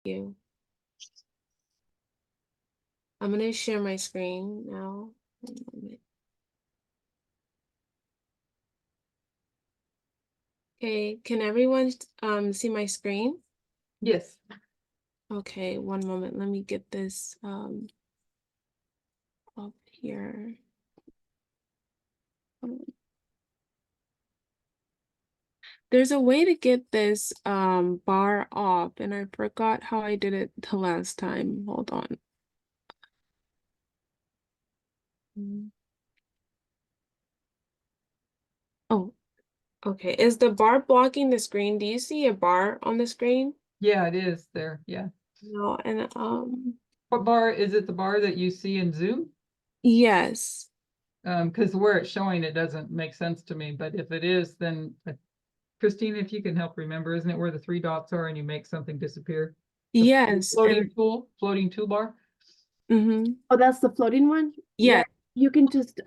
you. I'm going to share my screen now. One moment. Okay, can everyone see my screen? Yes. Okay, one moment. Let me get this up here. There's a way to get this bar off, and I forgot how I did it the last time. Hold on. Oh, okay. Is the bar blocking the screen? Do you see a bar on the screen? Yeah, it is there. Yeah. No, and What bar is it? The bar that you see in Zoom? yes. Because where it's showing, it doesn't make sense to me. But if it is, then Christine, if you can help remember, isn't it where the three dots are and you make something disappear? Yes. Floating toolbar. Oh, that's the floating one? Yeah. You can just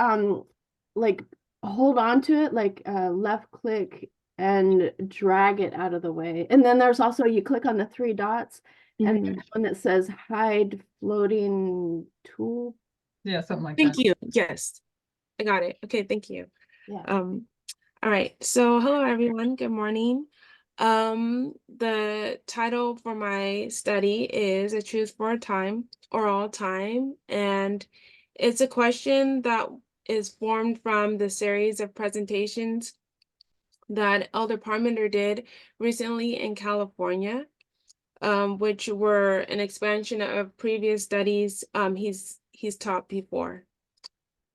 like hold on to it, like left click and drag it out of the way. And then there's also you click on the three dots and there's one that says hide floating tool. Yeah, something like Thank that. you. Yes. I got it. Okay, thank you. Yeah. All right. So hello everyone. Good morning. The title for my study is A Truth for a Time or All Time, and it's a question that is formed from the series of presentations that Elder Parmenter did recently in California, which were an expansion of previous studies he's taught before.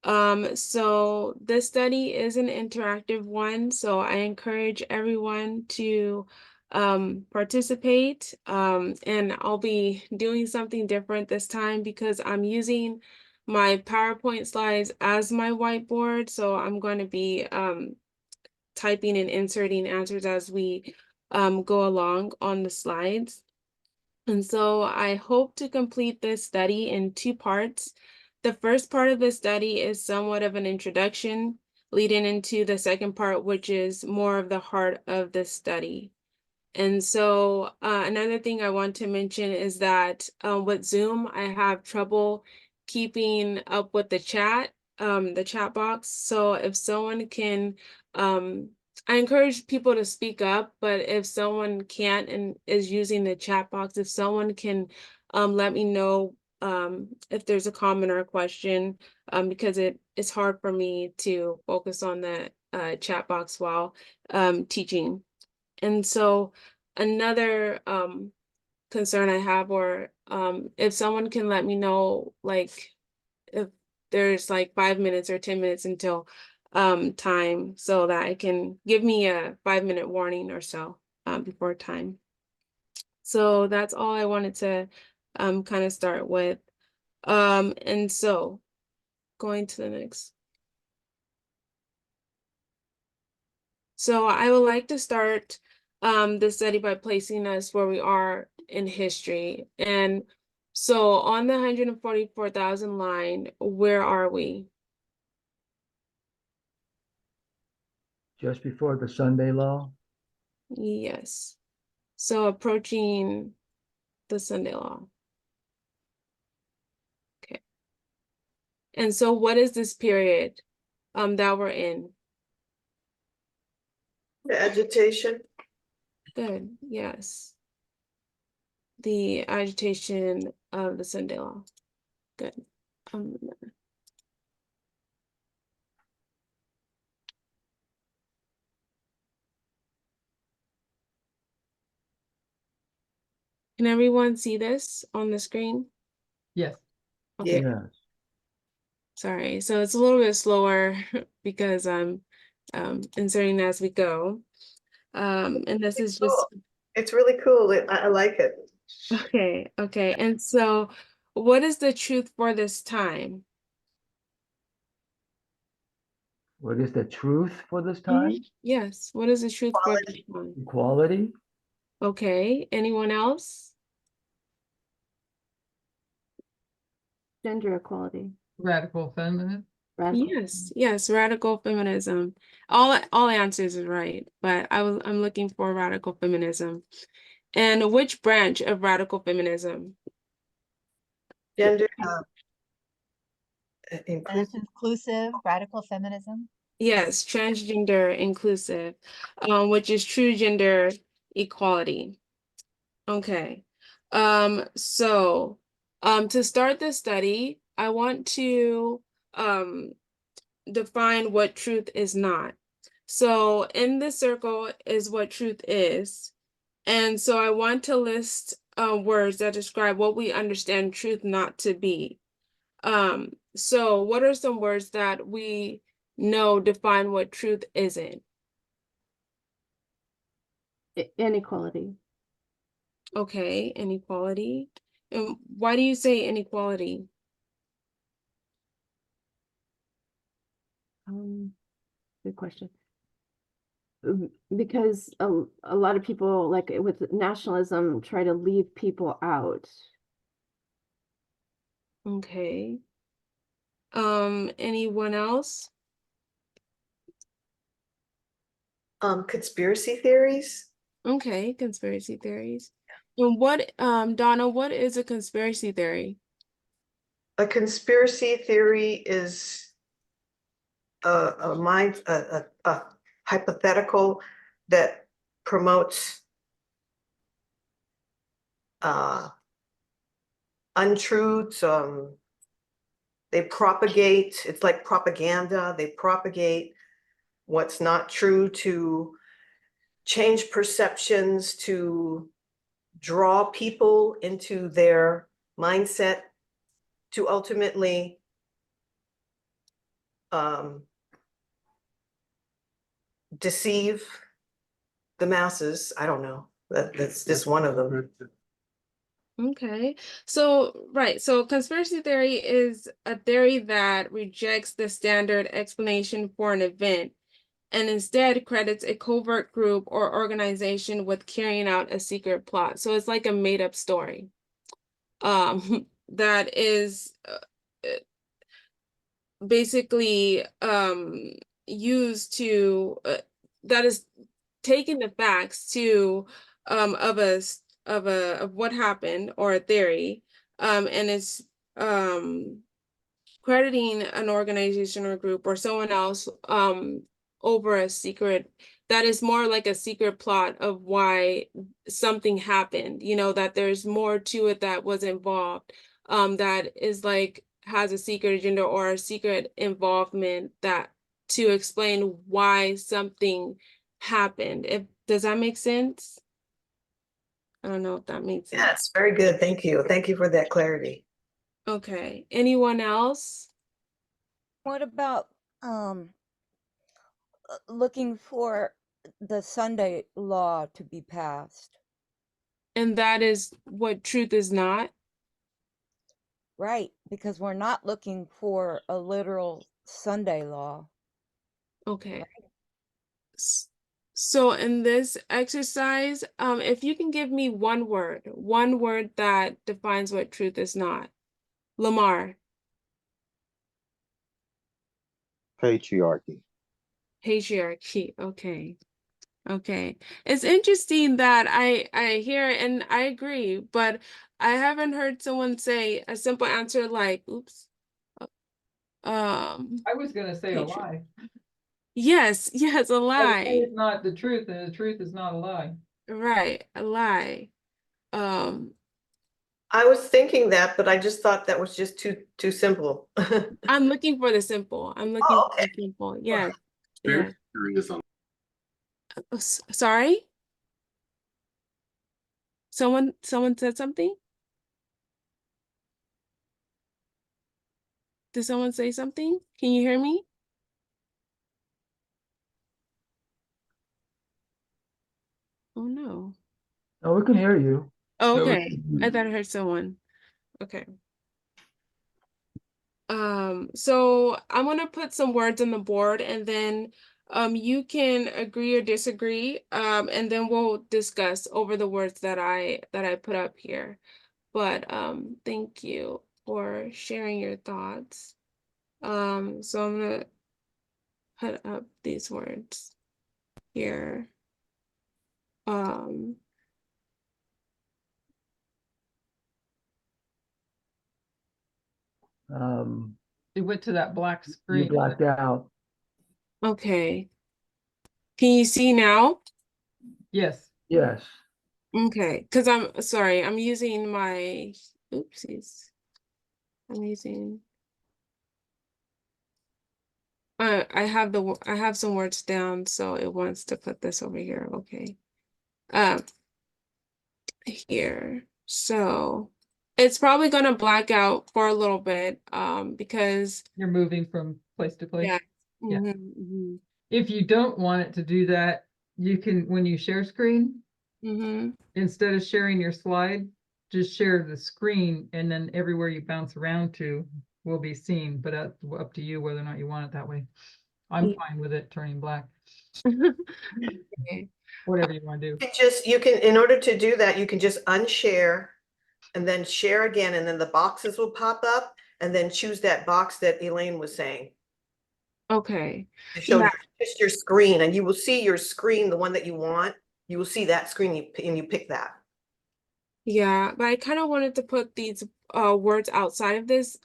So this study is an interactive one, so I encourage everyone to participate. And I'll be doing something different this time because I'm using my PowerPoint slides as my whiteboard. So I'm going to be typing and inserting answers as we go along on the slides. And so I hope to complete this study in two parts. The first part of the study is somewhat of an introduction, leading into the second part, which is more of the heart of the study. And so another thing I want to mention is that with Zoom, I have trouble keeping up with the chat box. So if someone can, I encourage people to speak up, but if someone can't and is using the chat box, if someone can let me know if there's a comment or a question, because it's hard for me to focus on the chat box while teaching. And so another concern I have, or if someone can let me know, like if there's like 5 minutes or 10 minutes until time, so that I can give me a 5-minute warning or so before time. So that's all I wanted to kind of start with. And so going to the next. So I would like to start the study by placing us where we are in history. And so on the 144,000 line, where are we? Just before the Sunday law? Yes. So approaching the Sunday law. Okay. And so what is this period that we're in? The agitation. Good. Yes. The agitation of the Sunday law. Good. Can everyone see this on the screen? Yes. Okay. Yes. Sorry. So it's a little bit slower because I'm inserting as we go. And this is just It's really cool. I like it. okay. And so what is the truth for this time? What is the truth for this time? Yes. What is the truth for this time? Equality? Okay. Anyone else? Gender equality. Radical feminine. Yes, radical feminism. All answers is right, but I'm looking for radical feminism. And which branch of radical feminism? Gender, And it's inclusive, inclusive, radical feminism. Yes, transgender inclusive, which is true gender equality. Okay. So, to start this study, I want to define what truth is not. So in this circle is what truth is. And so I want to list words that describe what we understand truth not to be. So what are some words that we know define what truth isn't? Inequality. Okay, inequality. And why do you say inequality? Good question. Because a lot of people, like with nationalism, try to leave people out. Okay. Anyone else? conspiracy theories. Okay, conspiracy theories. And what, Donna, what is a conspiracy theory? A conspiracy theory is a hypothetical that promotes untruths. They propagate, it's like propaganda. They propagate what's not true to change perceptions, to draw people into their mindset, to ultimately deceive the masses. I don't know. That's just one of them. Okay, so right, so conspiracy theory is a theory that rejects the standard explanation for an event and instead credits a covert group or organization with carrying out a secret plot. So it's like a made-up story that is basically used to that is taking the facts to of what happened or a theory and it's crediting an organization or group or someone else over a secret that is more like a secret plot of why something happened, you know, that there's more to it that was involved, that is like has a secret agenda or a secret involvement that to explain why something happened. If does that make sense? I don't know if that makes sense. Yes, very good. Thank you. Thank you for that clarity. Okay. Anyone else? What about looking for the Sunday law to be passed? And that is what truth is not. Right, because we're not looking for a literal Sunday law. Okay. So in this exercise, if you can give me one word that defines what truth is not. Lamar, Patriarchy. patriarchy. Okay. Okay. It's interesting that I hear and I agree, but I haven't heard someone say a simple answer like, oops. I was gonna say a Patri- lie. Yes, yes, a A lie lie. is not the truth, and the truth is not a lie. Right, a lie. Um, I was thinking that, but I just thought that was just too simple. I'm looking for the simple. I'm looking for okay. the simple. Yes. Yeah. Sorry? Someone said something? Did someone say something? Can you hear me? Oh no. No, we can hear you. Oh, No, we okay. can hear I you. thought I heard someone. Okay. So I'm gonna put some words on the board and then you can agree or disagree. And then we'll discuss over the words that I put up here. But thank you for sharing your thoughts. So I'm gonna put up these words here. It went to that black You screen. blacked out. Okay. Can you see now? Yes, Yes. Okay, because I'm sorry, I'm using my oopsies. I'm using I have I have some words down, so it wants to put this over here. Okay. Uh here. So it's probably gonna black out for a little bit, because you're moving from place to place. yeah. Yeah. Mhm, If you don't want it to do that, you can, when you share screen, mhm. instead of sharing your slide, just share the screen and then everywhere you bounce around to will be seen, but up to you whether or not you want it that way. I'm Yeah. fine with it turning black, Okay. whatever you want to do. You can, in order to do that, you can just unshare and then share again, and then the boxes will pop up, and then choose that box that Elaine was saying. Okay. To show Yeah. just your screen, and you will see your screen, the one that you want. You will see that screen, and you pick that. Yeah, but I kind of wanted to put these words outside of this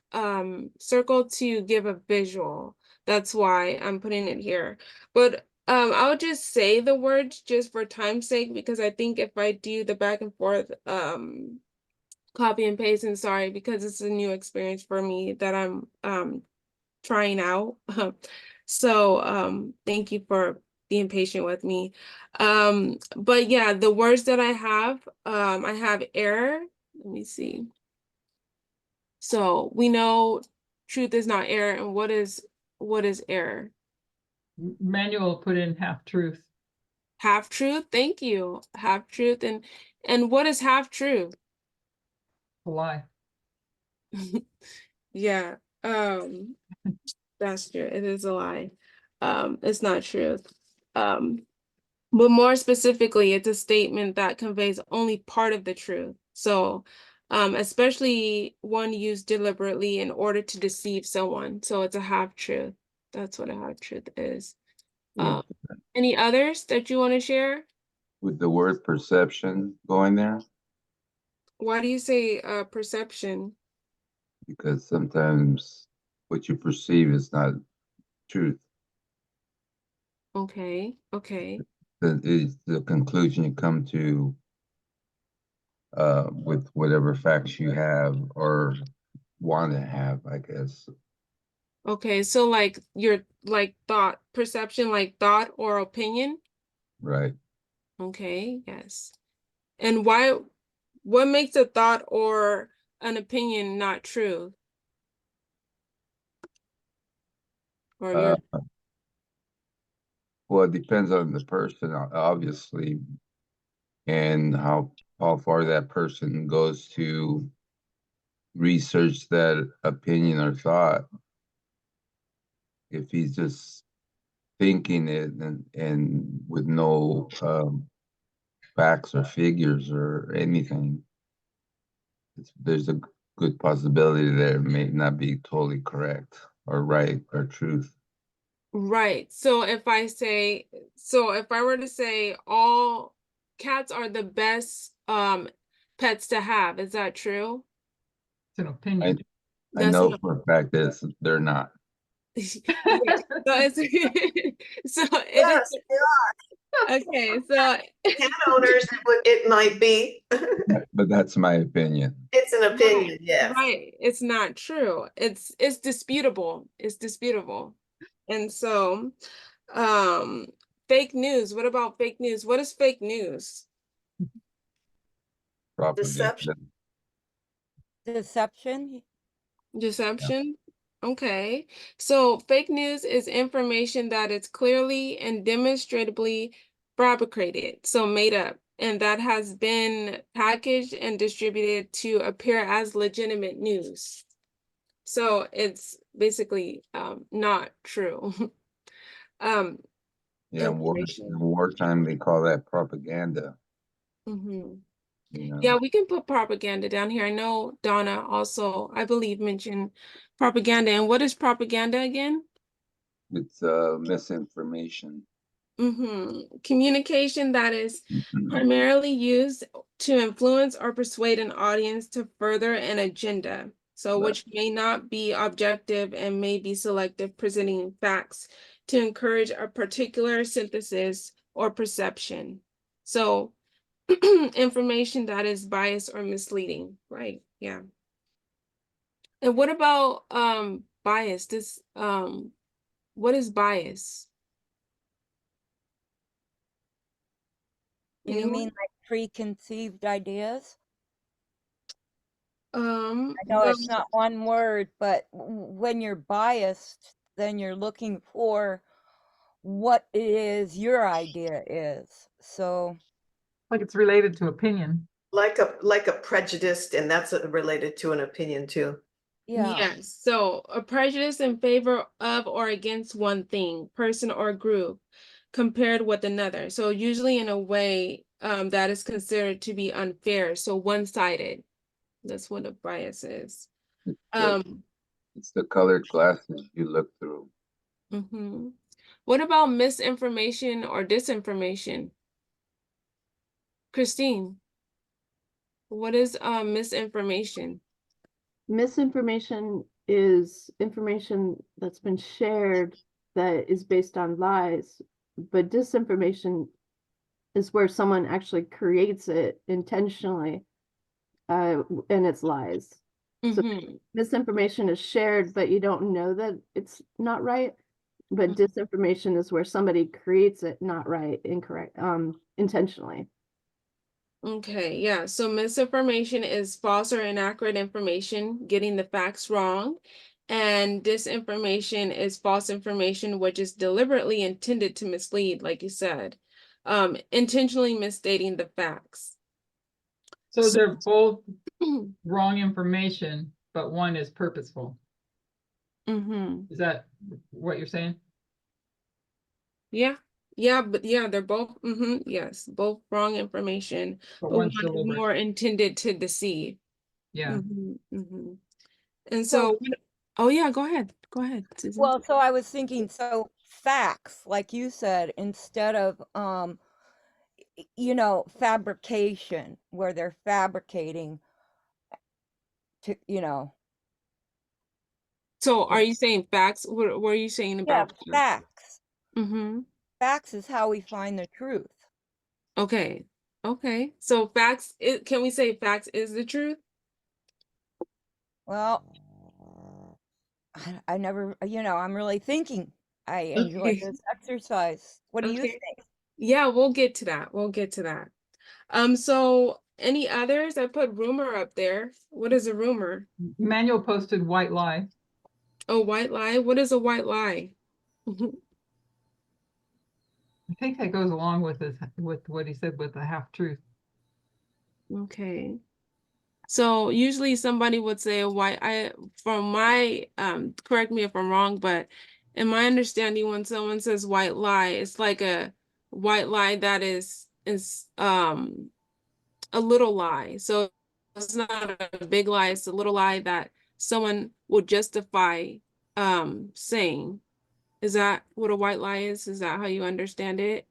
circle to give a visual. That's why I'm putting it here. But I'll just say the words just for time's sake, because I think if I do the back and forth copy and paste, and sorry, because it's a new experience for me that I'm trying out. So thank you for being patient with me. But yeah, the words that I have error. Let me see. So we know truth is not error, and what is error? Manual put in half truth. Half truth. Thank you. Half truth, and what is half truth? A lie. Yeah. That's true. It is a lie. It's not truth. But more specifically, it's a statement that conveys only part of the truth. So, especially one used deliberately in order to deceive someone. So it's a half truth. That's what a half truth is. With, Any others that you want to share? with the word perception going there, Why do you say perception? because sometimes what you perceive is not truth. Okay, okay. That is the conclusion you come to with whatever facts you have or want to have, I guess. Okay, so like your thought, perception, like thought or opinion? Right. Okay, yes. And what makes a thought or an opinion not true? Or your Well, it depends on the person, obviously, and how far that person goes to research that opinion or thought. If he's just thinking it and with no facts or figures or anything, there's a good possibility that it may not be totally correct or right or truth. right. So if I were to say all cats are the best pets to have, is that true? It's an I opinion. I That's know an for a fact that they're not. yeah. So it's so it is Yes, yeah, okay. So cat owners, it might be. But that's my opinion. It's an opinion, yes. right. It's not true. It's disputable. It's disputable. And so, um, fake news. What about fake news? What is fake news? Deception. Propaganda. Deception. Deception? Okay. So fake news is information that is clearly and demonstrably fabricated, so made up, and that has been packaged and distributed to appear as legitimate news. So it's basically not true. um Yeah, information. in wartime they call that propaganda. Mhm. You know, Yeah, we can put propaganda down here. I know Donna also, I believe, mentioned propaganda. And what is propaganda again? it's misinformation. Communication that is primarily used to influence or persuade an audience to further an agenda. So But- which may not be objective and may be selective, presenting facts to encourage a particular synthesis or perception. So information that is biased or misleading, right? Yeah. And what about bias? What is bias? You Anyone? mean like preconceived ideas? I know Well, it's not one word, but when you're biased, then you're looking for what it is your idea is. So, Like it's related to opinion. Like a prejudiced, and that's related to an opinion too. yeah. yes. So a prejudice in favor of or against one thing, person, or group compared with another. So usually in a way that is considered to be unfair. So one-sided. That's what a bias is. It's the colored glasses you look through. Mhm. What about misinformation or disinformation? Christine, what is misinformation? Misinformation is information that's been shared that is based on lies, but disinformation is where someone actually creates it intentionally, and it's lies. So Mhm. misinformation is shared, but you don't know that it's not right. But Mhm. disinformation is where somebody creates it not right, incorrect, intentionally. Okay, yeah. So misinformation is false or inaccurate information, getting the facts wrong. And disinformation is false information, which is deliberately intended to mislead, like you said, intentionally misstating the facts. So So- they're both wrong information, but one is purposeful. Mm-hmm. Is that what you're saying? Yeah, yeah, but yeah, they're both, yes, both wrong information, But but one one's is deliberate. more intended to deceive. Yeah. And So- oh yeah, go ahead, Susan. Well, so I was thinking, so facts, like you said, instead of, fabrication, where they're fabricating to, So are you saying facts? What are you saying yeah, about facts. Mm-hmm. Facts is how we find the truth. Okay. Okay. So facts, can we say facts is the truth? Well, I never, I'm really thinking. I enjoy Okay. this exercise. What do you Okay. think? Yeah, we'll get to that. We'll get to that. So any others? I put rumor up there. What is a rumor? Manuel posted white lie. A white lie? What is a white lie? I think that goes along with what he said with the half truth. Okay. So usually somebody would say a white, from my, correct me if I'm wrong, but in my understanding, when someone says white lie, it's like a white lie that is a little lie. So it's not a big lie, it's a little lie that someone would justify saying. Is that what a white lie is? Is that how you understand it?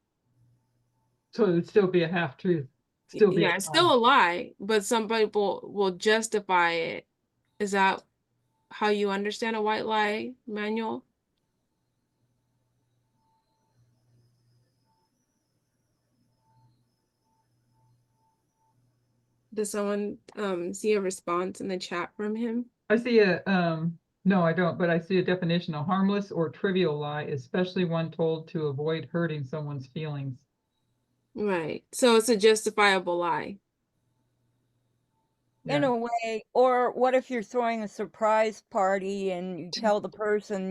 So it would still be a half truth. Still be Yeah, a it's lie. still a lie, but some people will justify it. Is that how you understand a white lie, Manuel? Does someone see a response in the chat from him? I see no, I don't, but I see a definition: a harmless or trivial lie, especially one told to avoid hurting someone's feelings. Right. So it's a justifiable lie. In Yeah. a way, or what if you're throwing a surprise party and you tell the person,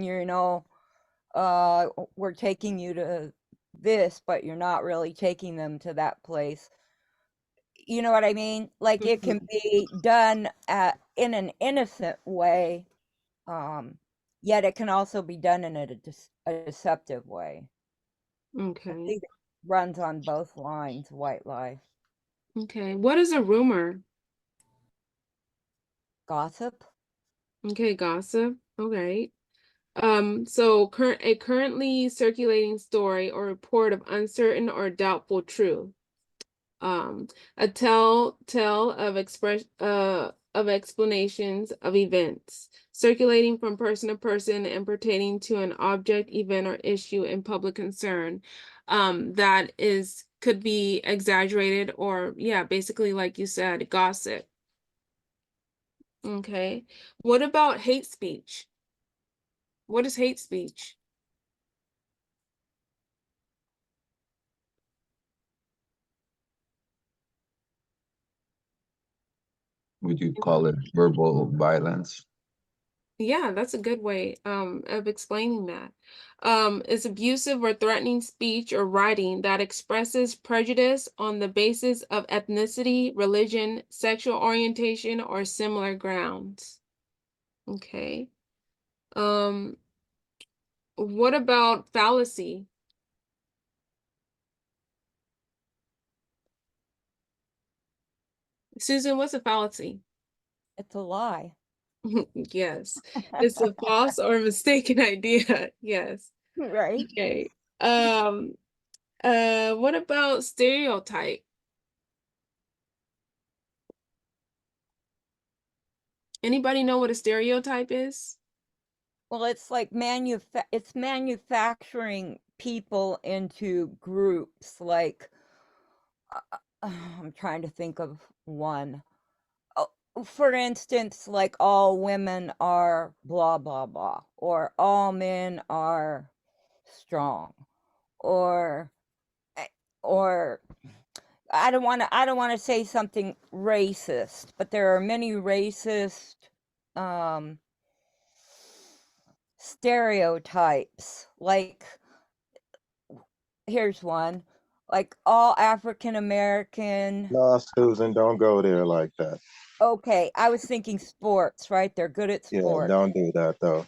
we're taking you to this, but you're not really taking them to that place. You know what I mean? Like it can be done in an innocent way, yet it can also be done in a deceptive way. I Okay. think it runs on both lines, white lie. Okay. What is a rumor? Gossip? Okay, gossip. Okay. So a currently circulating story or report of uncertain or doubtful truth. A tell of of explanations of events, circulating from person to person and pertaining to an object, event, or issue in public concern. That could be exaggerated or, yeah, basically, like you said, gossip. Okay. What about hate speech? What is hate speech? Would you call it verbal violence? Yeah, that's a good way of explaining that. It's abusive or threatening speech or writing that expresses prejudice on the basis of ethnicity, religion, sexual orientation, or similar grounds. Okay. What about fallacy? Susan, what's a fallacy? It's a lie. Yes, it's a false or mistaken idea. Yes. Right? Okay. What about stereotype? Anybody know what a stereotype is? Well, it's like it's manufacturing people into groups. Like, I'm trying to think of one. Oh, for instance, like all women are blah blah blah, or all men are strong, or eh, or I don't want to say something racist, but there are many racist stereotypes. Like, here's one, like all African American. No, Susan, don't go there like that. Okay, I was thinking sports, right? They're good at Yeah, sports. don't do that though.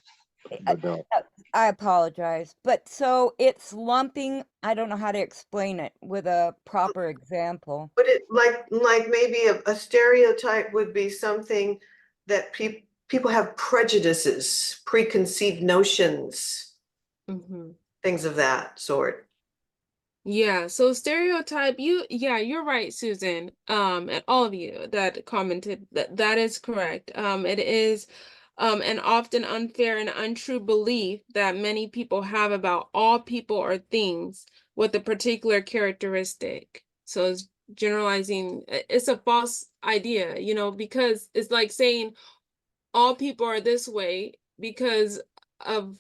But don't. I apologize. But so it's lumping, I don't know how to explain it with a proper example. But it like maybe a stereotype would be something that people have prejudices, preconceived notions, things of that sort. Yeah, so stereotype, yeah, you're right, Susan. And all of you that commented, that is correct. It is an often unfair and untrue belief that many people have about all people or things with a particular characteristic. So it's generalizing, it's a false idea, because it's like saying all people are this way because of,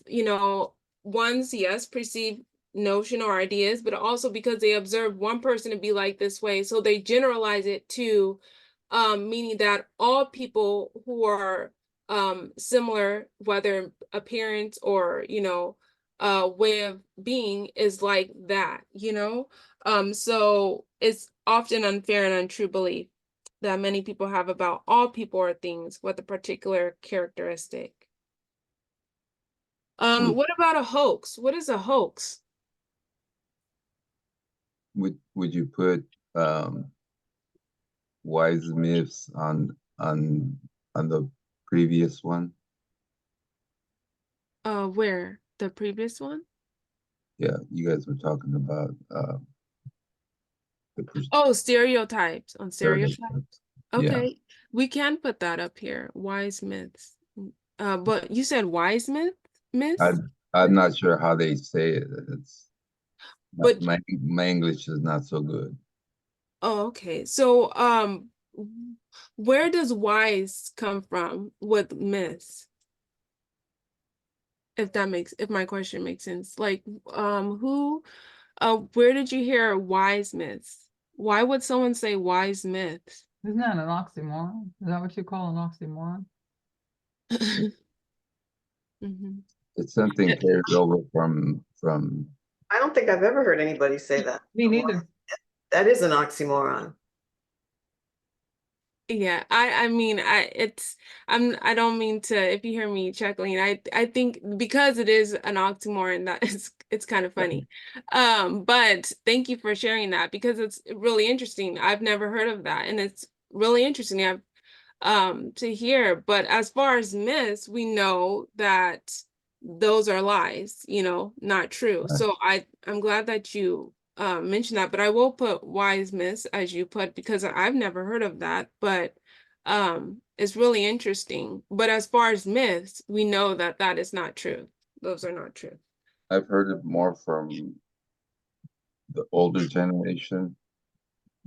one's, yes, perceived notion or ideas, but also because they observe one person to be like this way. So they generalize it to meaning that all people who are similar, whether appearance or, way of being is like that, so it's often unfair and untrue belief that many people have about all people or things with a particular characteristic. What about a hoax? What is a hoax? Would you put wise myths on the previous one? Where? The previous one? Yeah, you guys were talking about Oh, stereotypes. On stereotypes. Yeah. Okay, we can put that up here. Wise myths. But you said wise myths? I'm not sure how they say it. It's But my English is not so good. oh, okay. So where does wise come from with myths? If my question makes sense. Like where did you hear wise myths? Why would someone say wise myths? Isn't that an oxymoron? Is that what you call an oxymoron? It's something carried over from I don't think I've ever heard anybody say that. Me neither. That is an oxymoron. Yeah, I mean, I don't mean to, if you hear me chuckling, I think because it is an oxymoron, that it's kind of funny. But thank you for sharing that because it's really interesting. I've never heard of that, and it's really interesting to hear. But as far as myths, we know that those are lies, not true. So I'm glad that you mention that, but I will put wise myths as you put because I've never heard of that. But is really interesting. But as far as myths, we know that that is not true. Those are not true. I've heard it more from the older generation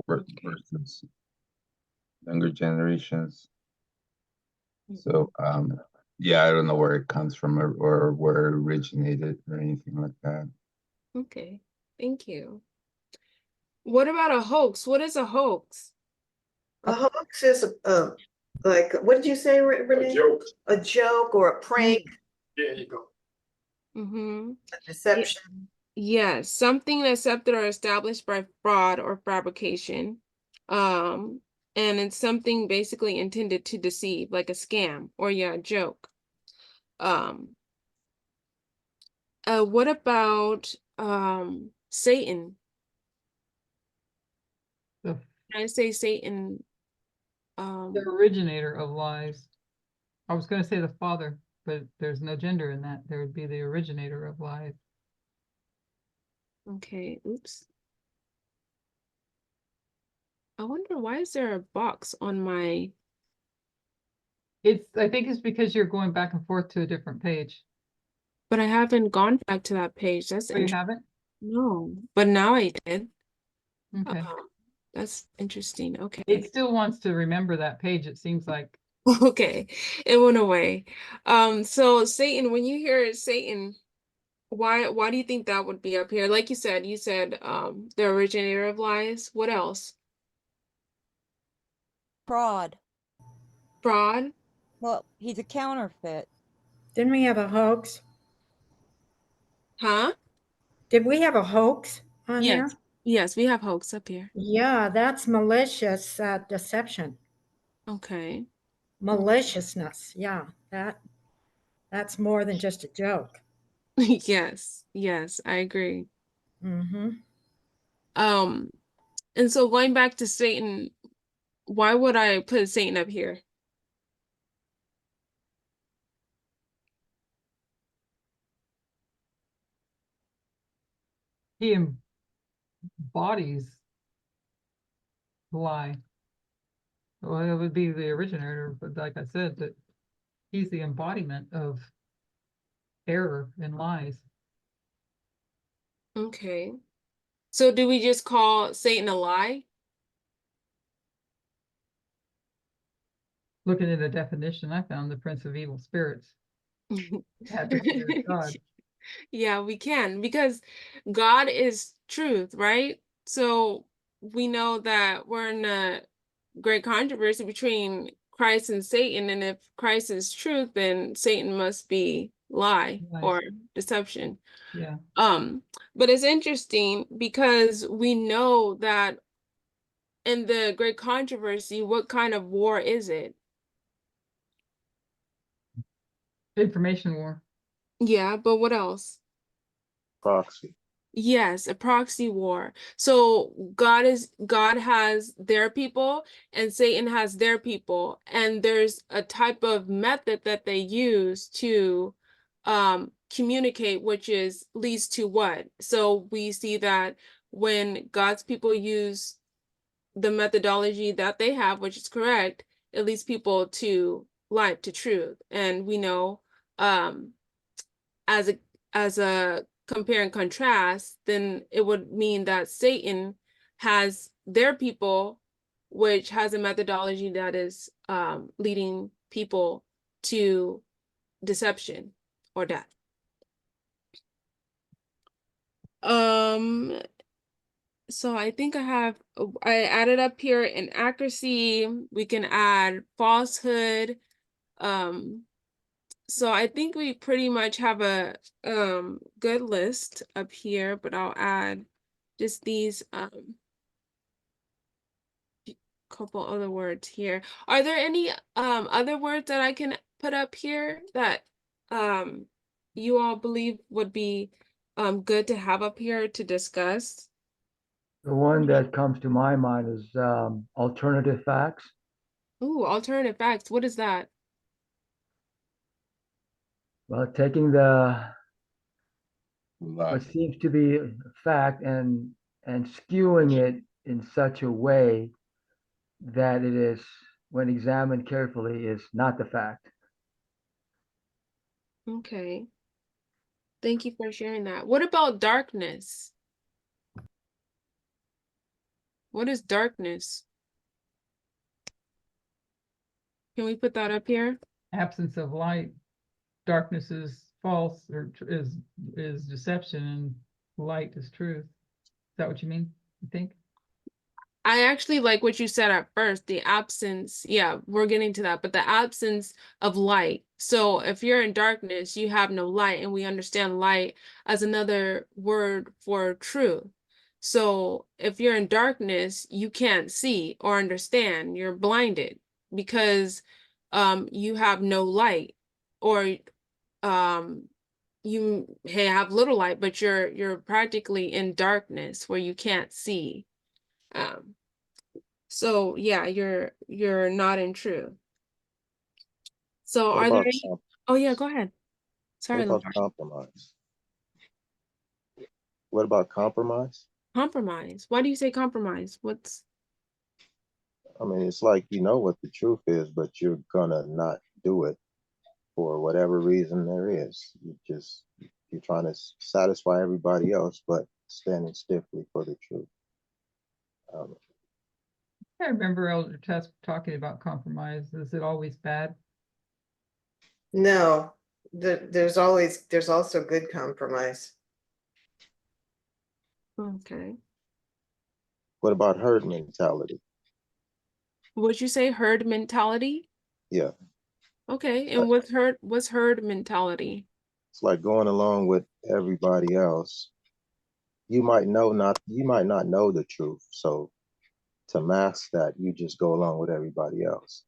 versus younger generations. So, yeah, I don't know where it comes from or where it originated or anything like that. Okay, thank you. What about a hoax? What is a hoax? A hoax is like, what did you say, Renee? A joke or a prank, Mm-hmm. a deception. Yes, something accepted or established by fraud or fabrication. And it's something basically intended to deceive, like a scam or yeah, a joke. What about Satan? The, Can I say Satan? the originator of lies. I was gonna say the father, but there's no gender in that. There would be the originator of lies. Okay, oops. I wonder why is there a box on my, I think it's because you're going back and forth to a different page. but I haven't gone back to that page. That's Oh, you interesting. haven't? No, but now I did. Okay. That's interesting. Okay. It still wants to remember that page, it seems like. Okay, it went away. So Satan, when you hear Satan, why do you think that would be up here? Like you said the originator of lies. What else? Fraud. Fraud? Well, he's a counterfeit. Didn't we have a hoax? Huh? Did we have a hoax on Yes. here? Yes, we have hoax up here. Yeah, that's malicious deception. Okay. Maliciousness. Yeah, that's more than just a joke. Yes, yes, I agree. Mm-hmm. And so going back to Satan, why would I put Satan up here? He embodies lie. Well, it would be the originator, but like I said, that he's the embodiment of error and lies. Okay. So do we just call Satan a lie? Looking at the definition I found, the prince of evil spirits. Adversary of God. Yeah, we can because God is truth, right? So we know that we're in a great controversy between Christ and Satan, and if Christ is truth, then Satan must be lie Lies. or deception. Yeah. But it's interesting because we know that in the great controversy, what kind of war is it? Information war. Yeah, but what else? Proxy. Yes, a proxy war. So God has their people and Satan has their people, and there's a type of method that they use to communicate, which is leads to what? So we see that when God's people use the methodology that they have, which is correct, it leads people to life, to truth. And we know as a compare and contrast, then it would mean that Satan has their people, which has a methodology that is leading people to deception or death. So I think I added up here inaccuracy. We can add falsehood. So I think we pretty much have a good list up here, but I'll add just these couple other words here. Are there any other words that I can put up here that you all believe would be good to have up here to discuss? The one that comes to my mind is alternative facts. Ooh, alternative facts. What is that? Well, taking the Lie. what seems to be a fact and skewing it in such a way that it is when examined carefully, is not the fact. Okay. Thank you for sharing that. What about darkness? What is darkness? Can we put that up here? Absence of light, darkness is false or is deception, and light is truth. Is that what you mean? You think? I actually like what you said at first, the absence. Yeah, we're getting to that, but the absence of light. So if you're in darkness, you have no light, and we understand light as another word for truth. So if you're in darkness, you can't see or understand. You're blinded because you have no light, or you have little light, but you're practically in darkness where you can't see. So yeah, you're not in truth. So What are there about any? Oh yeah, go ahead. Sorry, what about Lamar. compromise? What about compromise? Compromise. Why do you say compromise? What's I mean, it's like you know what the truth is, but you're gonna not do it for whatever reason there is. You're trying to satisfy everybody else, but standing stiffly for the truth. I remember Elder Tess talking about compromise. Is it always bad? No, there's also good compromise. okay? What about herd mentality? Would you say herd mentality? Yeah, Okay, and what's herd mentality? it's like going along with everybody else. You might not know the truth, so to mask that, you just go along with everybody else.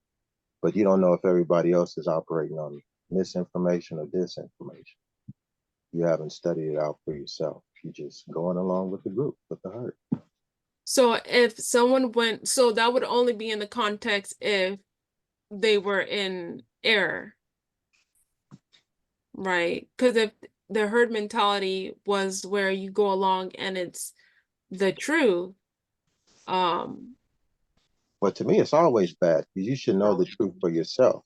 But you don't know if everybody else is operating on misinformation or disinformation. You haven't studied it out for yourself. You're just going along with the group, with the herd. So if someone went, so that would only be in the context if they were in error, right? Because if the herd mentality was where you go along and it's the truth, But to me, it's always bad because you should know the truth for yourself.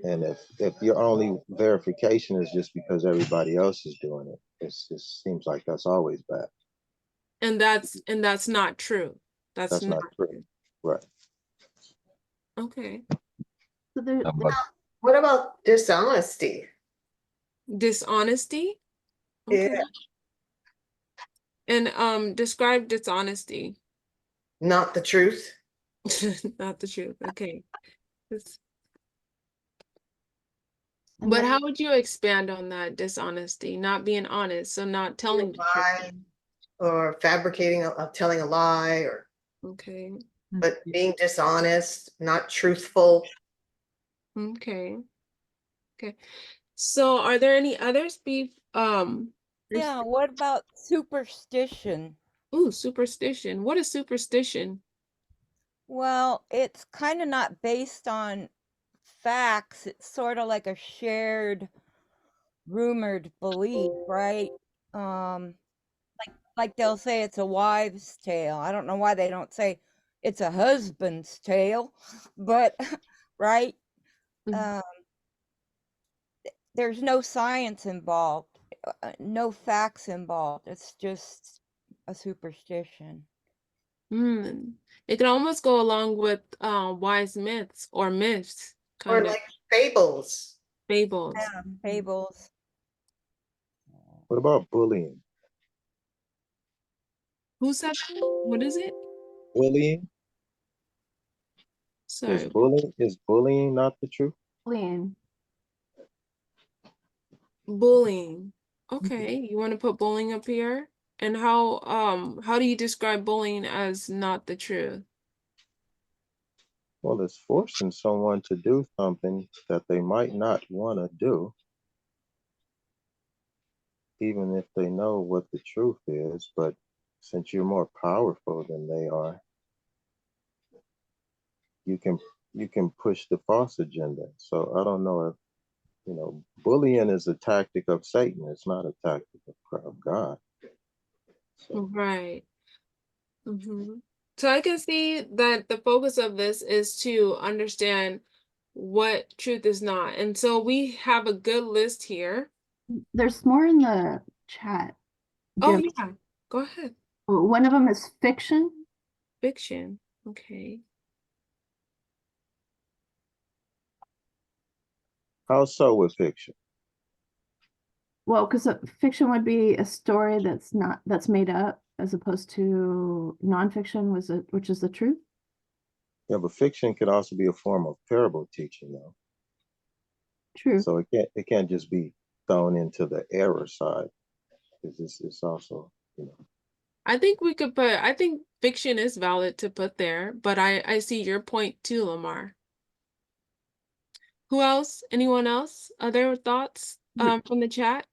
And if your only verification is just because everybody else is doing it, it just seems like that's always bad. and that's not true. That's That's not not true. true. Right. Okay. So there, How about What about dishonesty? Dishonesty? Yeah. Okay. And describe dishonesty. Not the truth. Not the truth. Okay. This- and But then how would you expand on that dishonesty? Not being honest, so not telling the truth. Lying or fabricating, telling a lie, or Okay. but being dishonest, not truthful. Okay. Okay. So are there any others Yeah, what about superstition? ooh, superstition. What is superstition? Well, it's kind of not based on facts. It's sort of like a shared rumored belief, right? Um, like they'll say it's a wives' tale. I don't know why they don't say it's a husband's tale, but right? Mhm. Um, there's no science involved, no facts involved. It's just a superstition. It can almost go along with wise myths or myths, Or kind of like fables. fables. Yeah, fables. What about bullying? Who said that? What is it? Bullying? Sorry. Is bullying not the truth? bullying. Bullying. Okay, you want to put bullying up here? And how do you describe bullying as not the truth? Well, it's forcing someone to do something that they might not want to do, even if they know what the truth is. But since you're more powerful than they are, you can push the false agenda. So I don't know if bullying is a tactic of Satan. It's not a tactic of God. So Right. Mm-hmm. So I can see that the focus of this is to understand what truth is not. And so we have a good list here. There's more in the chat. Oh, Jim. yeah, go ahead. One of them is fiction. Fiction. Okay. How so with fiction? Well, because fiction would be a story that's made up, as opposed to nonfiction, which is the truth. Yeah, but fiction can also be a form of parable teaching, though. True. So it can't just be thrown into the error side. It's also, you know. I think we could put, I think fiction is valid to put there, but I see your point too, Lamar. Who else? Anyone else? Other thoughts from the chat?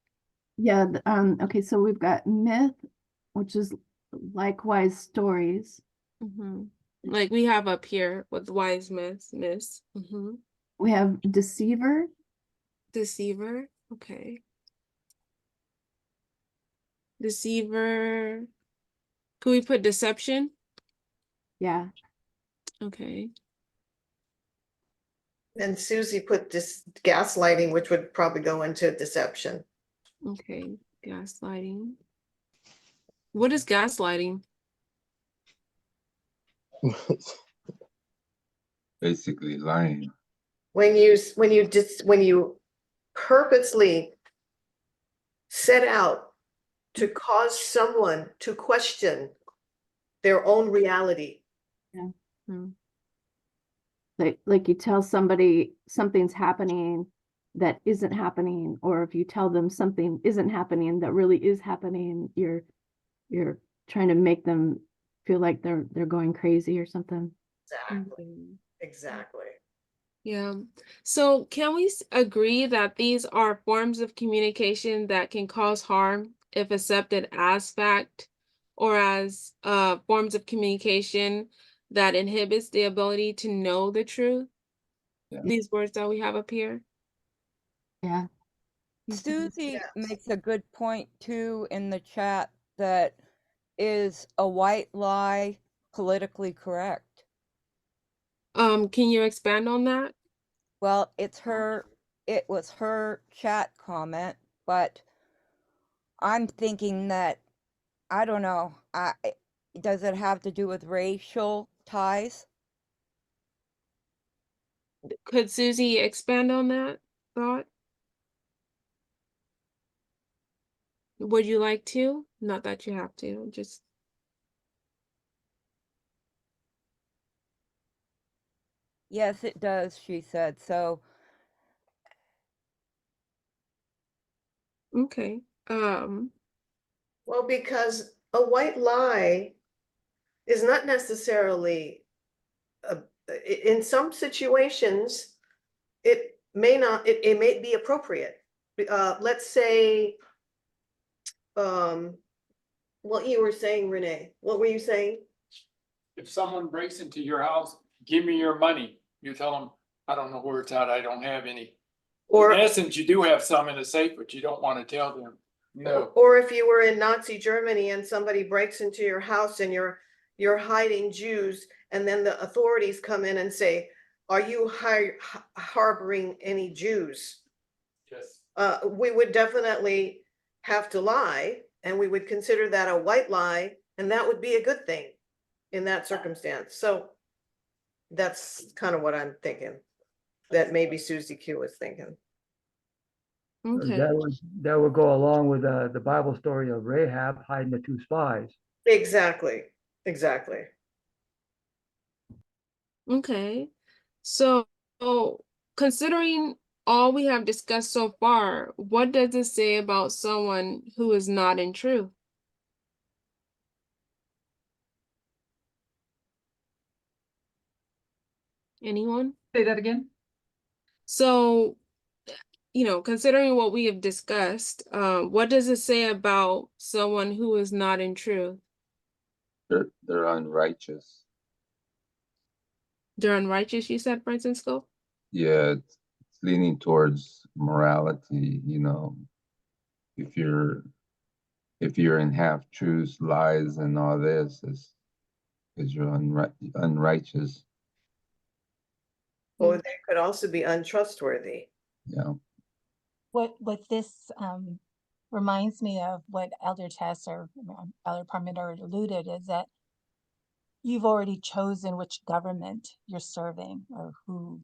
Yeah. Okay. So we've got myth, which is likewise stories. Mm-hmm. Like we have up here with wise myths, Mm-hmm. We have deceiver. Deceiver. Okay. Deceiver. Could we put deception? Yeah. Okay. And Susie put this gaslighting, which would probably go into deception. Okay. Gaslighting. What is gaslighting? Basically lying. When you purposely set out to cause someone to question their own reality. Like you tell somebody something's happening that isn't happening, or if you tell them something isn't happening that really is happening, you're trying to make them feel like they're going crazy or something. Exactly. Mhm. Exactly. Yeah. So can we agree that these are forms of communication that can cause harm if accepted as fact, or as forms of communication that inhibits the ability to know the truth? Yeah. These words that we have up here. Yeah. Susie Yes. makes a good point too in the chat that is a white lie politically correct? Can you expand on that? Well, it was her chat comment, but I'm thinking that, I don't know, does it have to do with racial ties? Could Susie expand on that thought? Would you like to? Not that you have to, just Yes, it does, she said. So, okay. Well, because a white lie is not necessarily in some situations, it may be appropriate. Let's say, what you were saying, Renee, what were you saying? If someone breaks into your house, give me your money. You tell them, I don't know where it's at, I don't have any. Or in essence, you do have some in the safe, but you don't want to tell them. No. Or if you were in Nazi Germany and somebody breaks into your house and you're hiding Jews, and then the authorities come in and say, are you harboring any Jews? Yes. We would definitely have to lie, and we would consider that a white lie, and that would be a good thing in that circumstance. So that's kind of what I'm thinking, that maybe Susie Q was thinking. Okay. That would go along with the Bible story of Rahab hiding the two spies. Exactly. Exactly. Okay. So, considering all we have discussed so far, what does it say about someone who is not in truth? Anyone? Say that again. So, considering what we have discussed, what does it say about someone who is not in truth? They're unrighteous. They're unrighteous, you said, Francisco? Yeah, it's leaning towards morality, you know. If you're in half truths, lies, and all this, because you're unrighteous. Or they could also be untrustworthy. Yeah. What this reminds me of what Elder Tess or Elder Parmenter alluded is that you've already chosen which government you're serving or who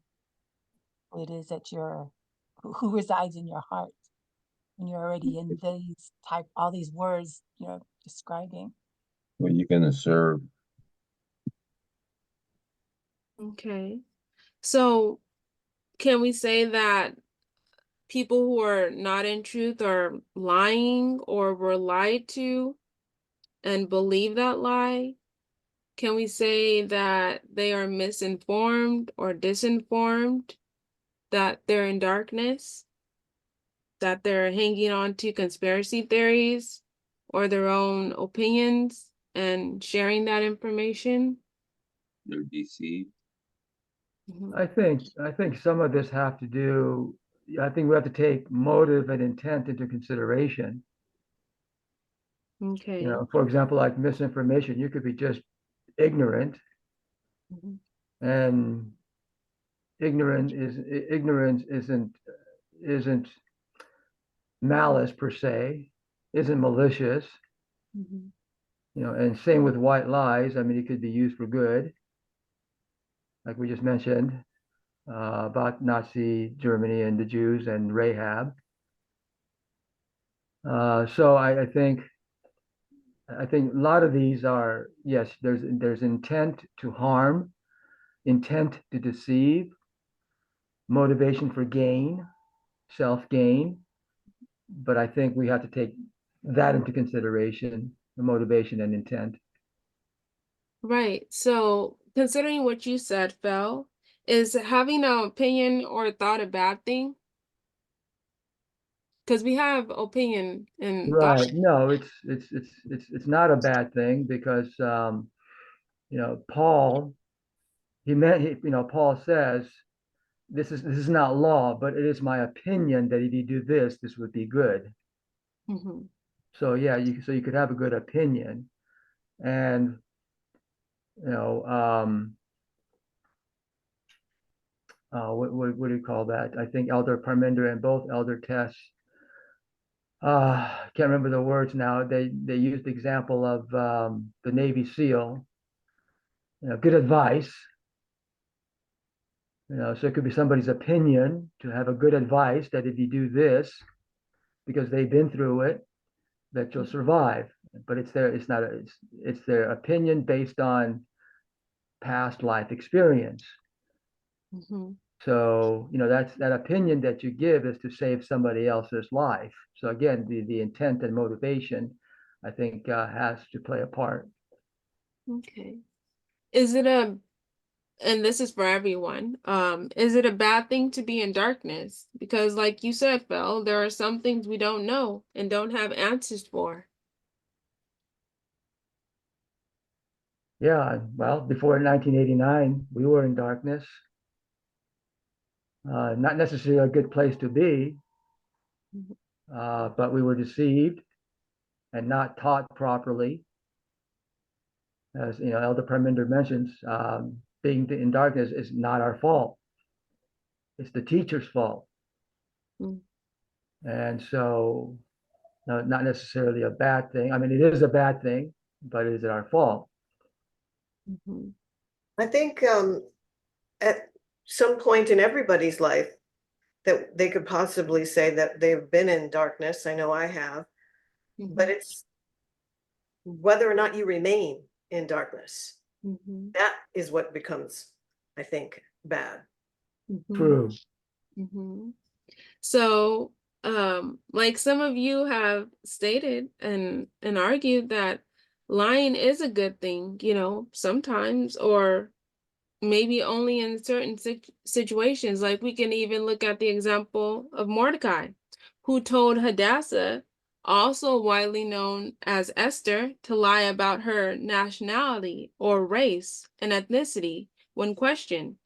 it is that who resides in your heart. And you're already in all these words, describing. Well, you're gonna serve. Okay. So can we say that people who are not in truth are lying or were lied to and believe that lie? Can we say that they are misinformed or disinformed, that they're in darkness, that they're hanging on to conspiracy theories or their own opinions and sharing that information? They're deceived. Mhm. I think some of this have to do, I think we have to take motive and intent into consideration. Okay. You know, for example, like misinformation, you could be just ignorant, Mhm. and ignorance isn't malice per se, isn't malicious. Mhm. You know, and same with white lies. I mean, it could be used for good, like we just mentioned about Nazi Germany and the Jews and Rahab. So I think a lot of these are, yes, there's intent to harm, intent to deceive, motivation for gain, self gain. But I think we have to take that into consideration, the motivation and intent. Right. So, considering what you said, Phil, is having an opinion or thought a bad thing? Because we have opinion and thought. Right. No, it's not a bad thing because you know, Paul, Paul says this is not law, but it is my opinion that if you do this, this would be good. Mhm. So yeah, you could have a good opinion, and what do you call that? I think Elder Parminder and both Elder Tess, can't remember the words now. They used the example of the Navy SEAL. You know, good advice. You know, so it could be somebody's opinion to have a good advice that if you do this, because they've been through it, that you'll survive. But it's their opinion based on past life experience. Mhm. So, you know, that opinion that you give is to save somebody else's life. So again, the intent and motivation, I think, has to play a part. Okay. Is it and this is for everyone, is it a bad thing to be in darkness? Because like you said, Phil, there are some things we don't know and don't have answers for. Yeah, well, before 1989, we were in darkness. Not necessarily a good place to be, but we were deceived and not taught properly. As you know, Elder Parminder mentions, being in darkness is not our fault. It's the teacher's fault. Mm. And so, no, not necessarily a bad thing. I mean, it is a bad thing, but is it our fault? Mhm. I think at some point in everybody's life that they could possibly say that they've been in darkness. I know I have, but Mhm. it's whether or not you remain in darkness. Mhm. That is what becomes, I think, bad. Mhm. True. Mhm. So, like some of you have stated and argued that lying is a good thing, sometimes, or maybe only in certain situations. Like we can even look at the example of Mordecai, who told Hadassah, also widely known as Esther, to lie about her nationality or race and ethnicity when questioned.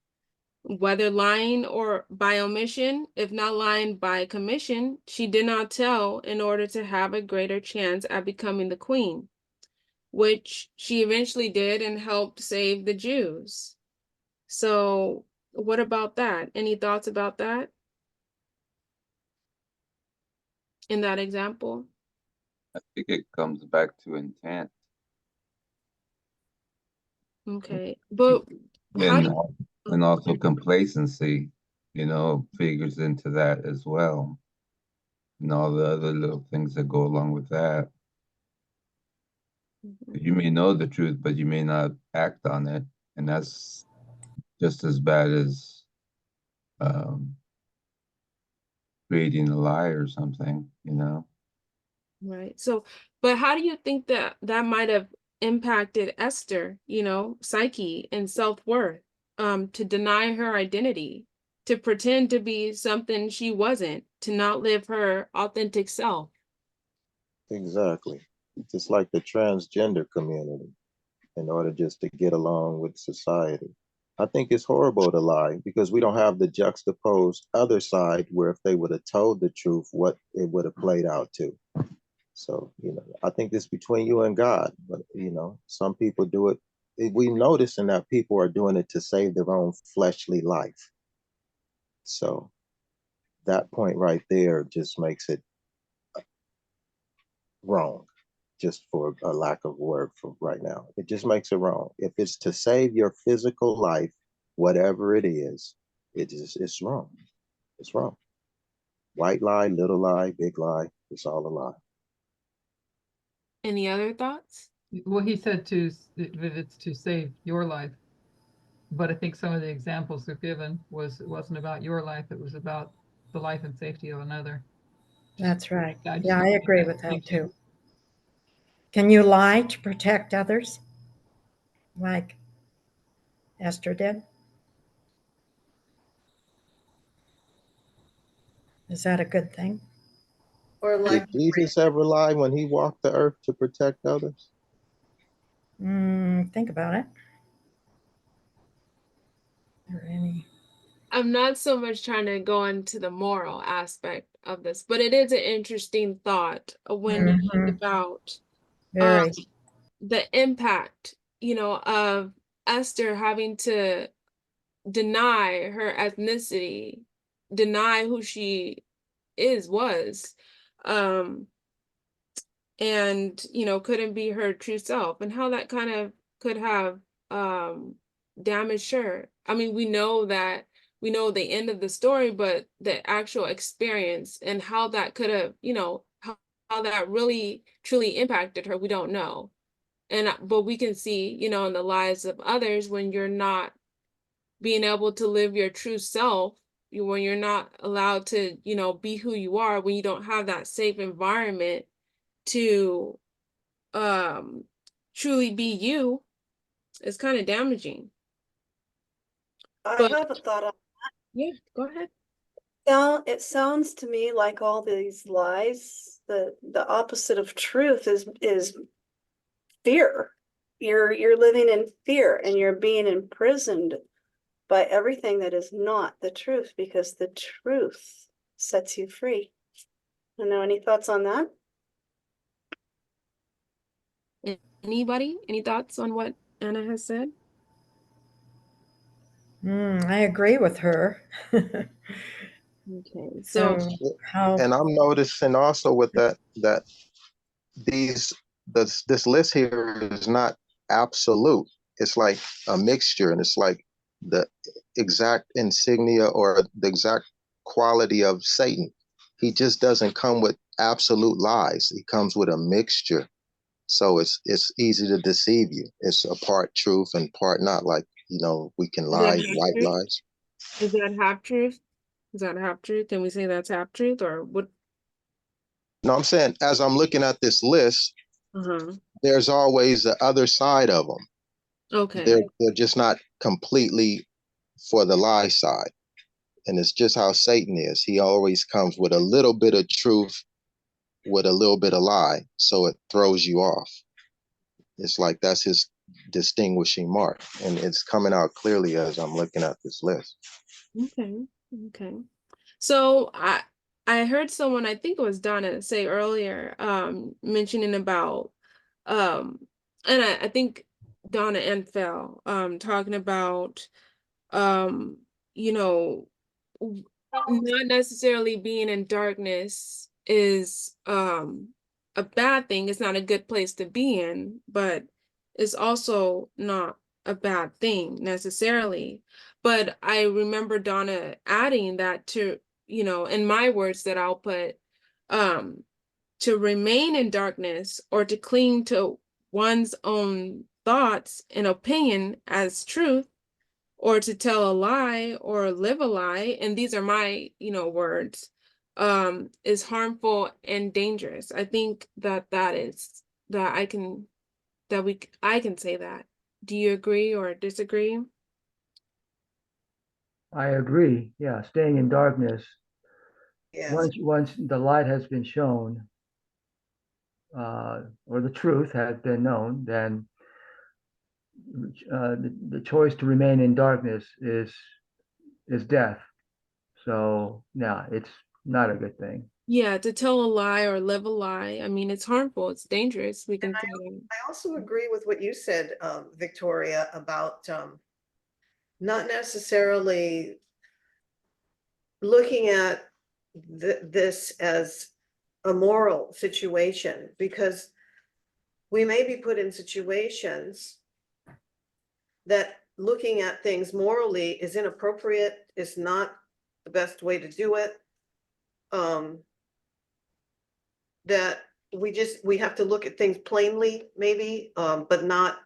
Whether lying or by omission, if not lying by commission, she did not tell in order to have a greater chance at becoming the queen. which she eventually did and helped save the Jews. So what about that? Any thoughts about that? In that example? I think it comes back to intent. Okay, but how And, do al- and also complacency, figures into that as well. And all the other little things that go along with that. You may know the truth, but you may not act on it. And that's just as bad as creating a lie or something, Right. So, but how do you think that that might have impacted Esther, psyche and self-worth, to deny her identity, to pretend to be something she wasn't, to not live her authentic self? Exactly. Just like the transgender community, in order just to get along with society. I think it's horrible to lie because we don't have the juxtaposed other side where if they would have told the truth, what it would have played out to. So, I think it's between you and God, but some people do it. We noticing that people are doing it to save their own fleshly life. So that point right there just makes it wrong, just for a lack of word for right now. It just makes it wrong. If it's to save your physical life, whatever it is, it's wrong. It's wrong. White lie, little lie, big lie, it's all a lie. Any other thoughts? Well, he said that it's to save your life. But I think some of the examples they've given it wasn't about your life, it was about the life and safety of another. That's right. I just Yeah, I don't think agree that's with that thinking. too. Can you lie to protect others? Like Esther did? Is that a good thing? Or Did like, Jesus ever lie when he walked the earth to protect others? Think about it. Or any? I'm not so much trying to go into the moral aspect of this, but it is an interesting thought when you think about Very. the impact, of Esther having to deny her ethnicity, deny who she was, and couldn't be her true self, and how that kind of could have damaged her. I mean, we know the end of the story, but the actual experience and how that could have, how that really truly impacted her, we don't know. But we can see, in the lives of others, when you're not being able to live your true self, when you're not allowed to, be who you are, when you don't have that safe environment to truly be you, it's kind of damaging. I But have a thought on yeah, go ahead. now. It sounds to me like all these lies, the opposite of truth is fear. You're living in fear and you're being imprisoned by everything that is not the truth, because the truth sets you free. I know, any thoughts on that? Anybody? Any thoughts on what Anna has said? I agree with her. Okay, So how? And I'm noticing also with that this list here is not absolute. It's like a mixture, and it's like the exact insignia or the exact quality of Satan. He just doesn't come with absolute lies. He comes with a mixture. So it's easy to deceive you. It's a part truth and part not. Like, we can Is that lie, half white truth? lies. Is that half truth? Is that half truth? Can we say that's half truth, or what? No, I'm saying as I'm looking at this list, there's always the other side of them. Okay. They're just not completely for the lie side. And it's just how Satan is. He always comes with a little bit of truth with a little bit of lie. So it throws you off. It's like that's his distinguishing mark. And it's coming out clearly as I'm looking at this list. Okay. Okay. So I heard someone, I think it was Donna, say earlier, mentioning about and I think Donna and Phil, talking about, um, you know, not necessarily being in darkness is a bad thing. It's not a good place to be in, but it's also not a bad thing necessarily. But I remember Donna adding that to, in my words that I'll put, um, to remain in darkness or to cling to one's own thoughts and opinion as truth, or to tell a lie or live a lie, and these are my, words, is harmful and dangerous. I think that I can say that. Do you agree or disagree? I agree. Yeah, staying in darkness. Yes. Once the light has been shown, or the truth has been known, then the choice to remain in darkness is death. So yeah, it's not a good thing. Yeah, to tell a lie or live a lie. I mean, it's harmful. It's dangerous. We can say that. I also agree with what you said, Victoria, about not necessarily looking at this as a moral situation, because we may be put in situations that looking at things morally is inappropriate, is not the best way to do it. That we have to look at things plainly, maybe, but not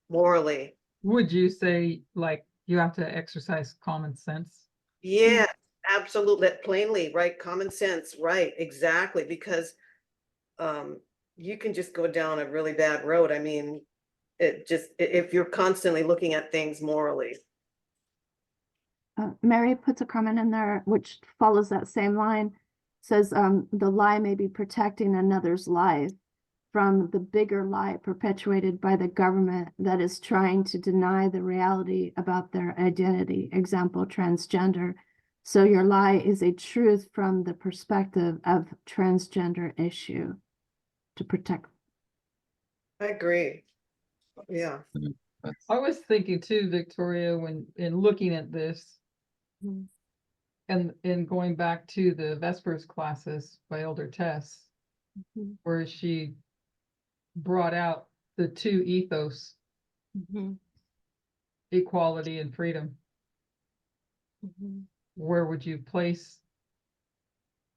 morally. Would you say like you have to exercise common sense? Yeah, absolutely, plainly, right? Common sense, right? Exactly, because you can just go down a really bad road. I mean, if you're constantly looking at things morally. Mary puts a comment in there which follows that same line. Says the lie may be protecting another's life from the bigger lie perpetuated by the government that is trying to deny the reality about their identity. Example, transgender. So your lie is a truth from the perspective of transgender issue to protect. I agree. Yeah. I was thinking too, Victoria, when in looking at this, Mhm. and in going back to the Vespers classes by Elder Tess, Mhm. where she brought out the two ethos, Mhm. equality and freedom. Mhm. Where would you place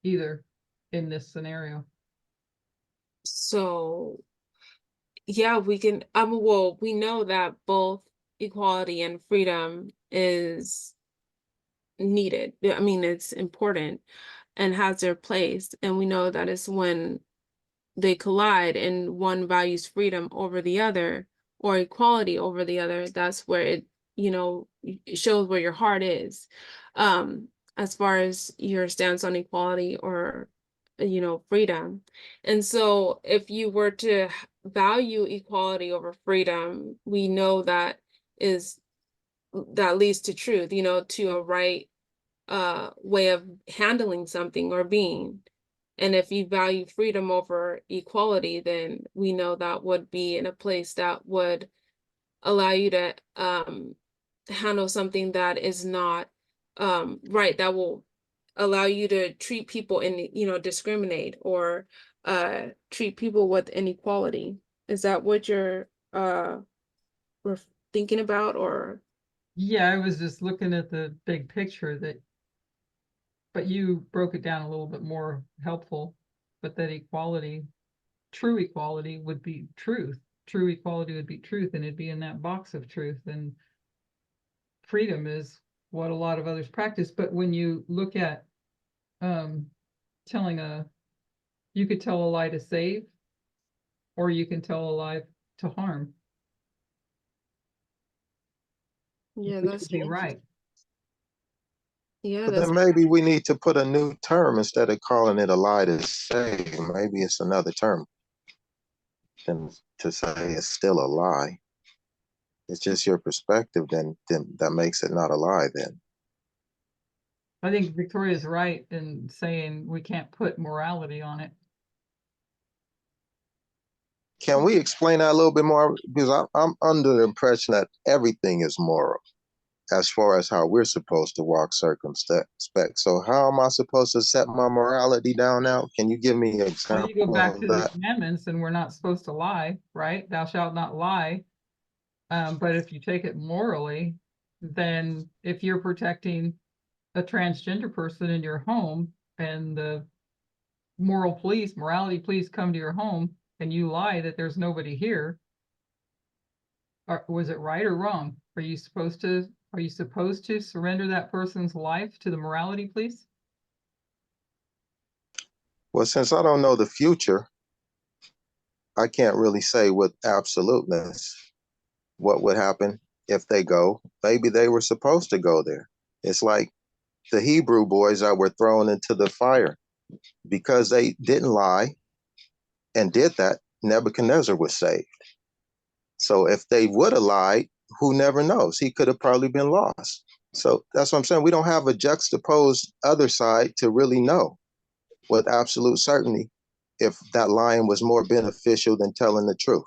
either in this scenario? So yeah, we can, well, we know that both equality and freedom is needed. I mean, it's important and has their place. And we know that it's when they collide and one values freedom over the other or equality over the other, that's where it shows where your heart is. As far as your stance on equality or freedom. And so if you were to value equality over freedom, we know that leads to truth, to a right way of handling something or being. And if you value freedom over equality, then we know that would be in a place that would allow you to handle something that is not right, that will allow you to treat people and discriminate or treat people with inequality. Is that what you're thinking about? Or Yeah, I was just looking at the big picture but you broke it down a little bit more helpful, but that equality, true equality would be truth. True equality would be truth, and it'd be in that box of truth. And freedom is what a lot of others practice. But when you look at you could tell a lie to save, or you can tell a lie to harm. yeah, Which that's would be right. Yeah, But that's then maybe we need to put a new term instead of calling it a lie to save. Maybe it's another term than to say it's still a lie. It's just your perspective then that makes it not a lie then. I think Victoria's right in saying we can't put morality on it. Can we explain that a little bit more? Because I'm under the impression that everything is moral as far as how we're supposed to walk circumspect. So how am I supposed to set my morality down now? Can you give me an Well, example you go back of to the that? commandments and we're not supposed to lie, right? Thou shalt not lie. But if you take it morally, then if you're protecting a transgender person in your home and the morality police come to your home and you lie that there's nobody here, was it right or wrong? Are you supposed to surrender that person's life to the morality police? Well, since I don't know the future, I can't really say with absoluteness what would happen if they go. Maybe they were supposed to go there. It's like the Hebrew boys that were thrown into the fire because they didn't lie and did that. Nebuchadnezzar was saved. So if they would have lied, who never knows? He could have probably been lost. So that's what I'm saying. We don't have a juxtaposed other side to really know with absolute certainty if that lying was more beneficial than telling the truth.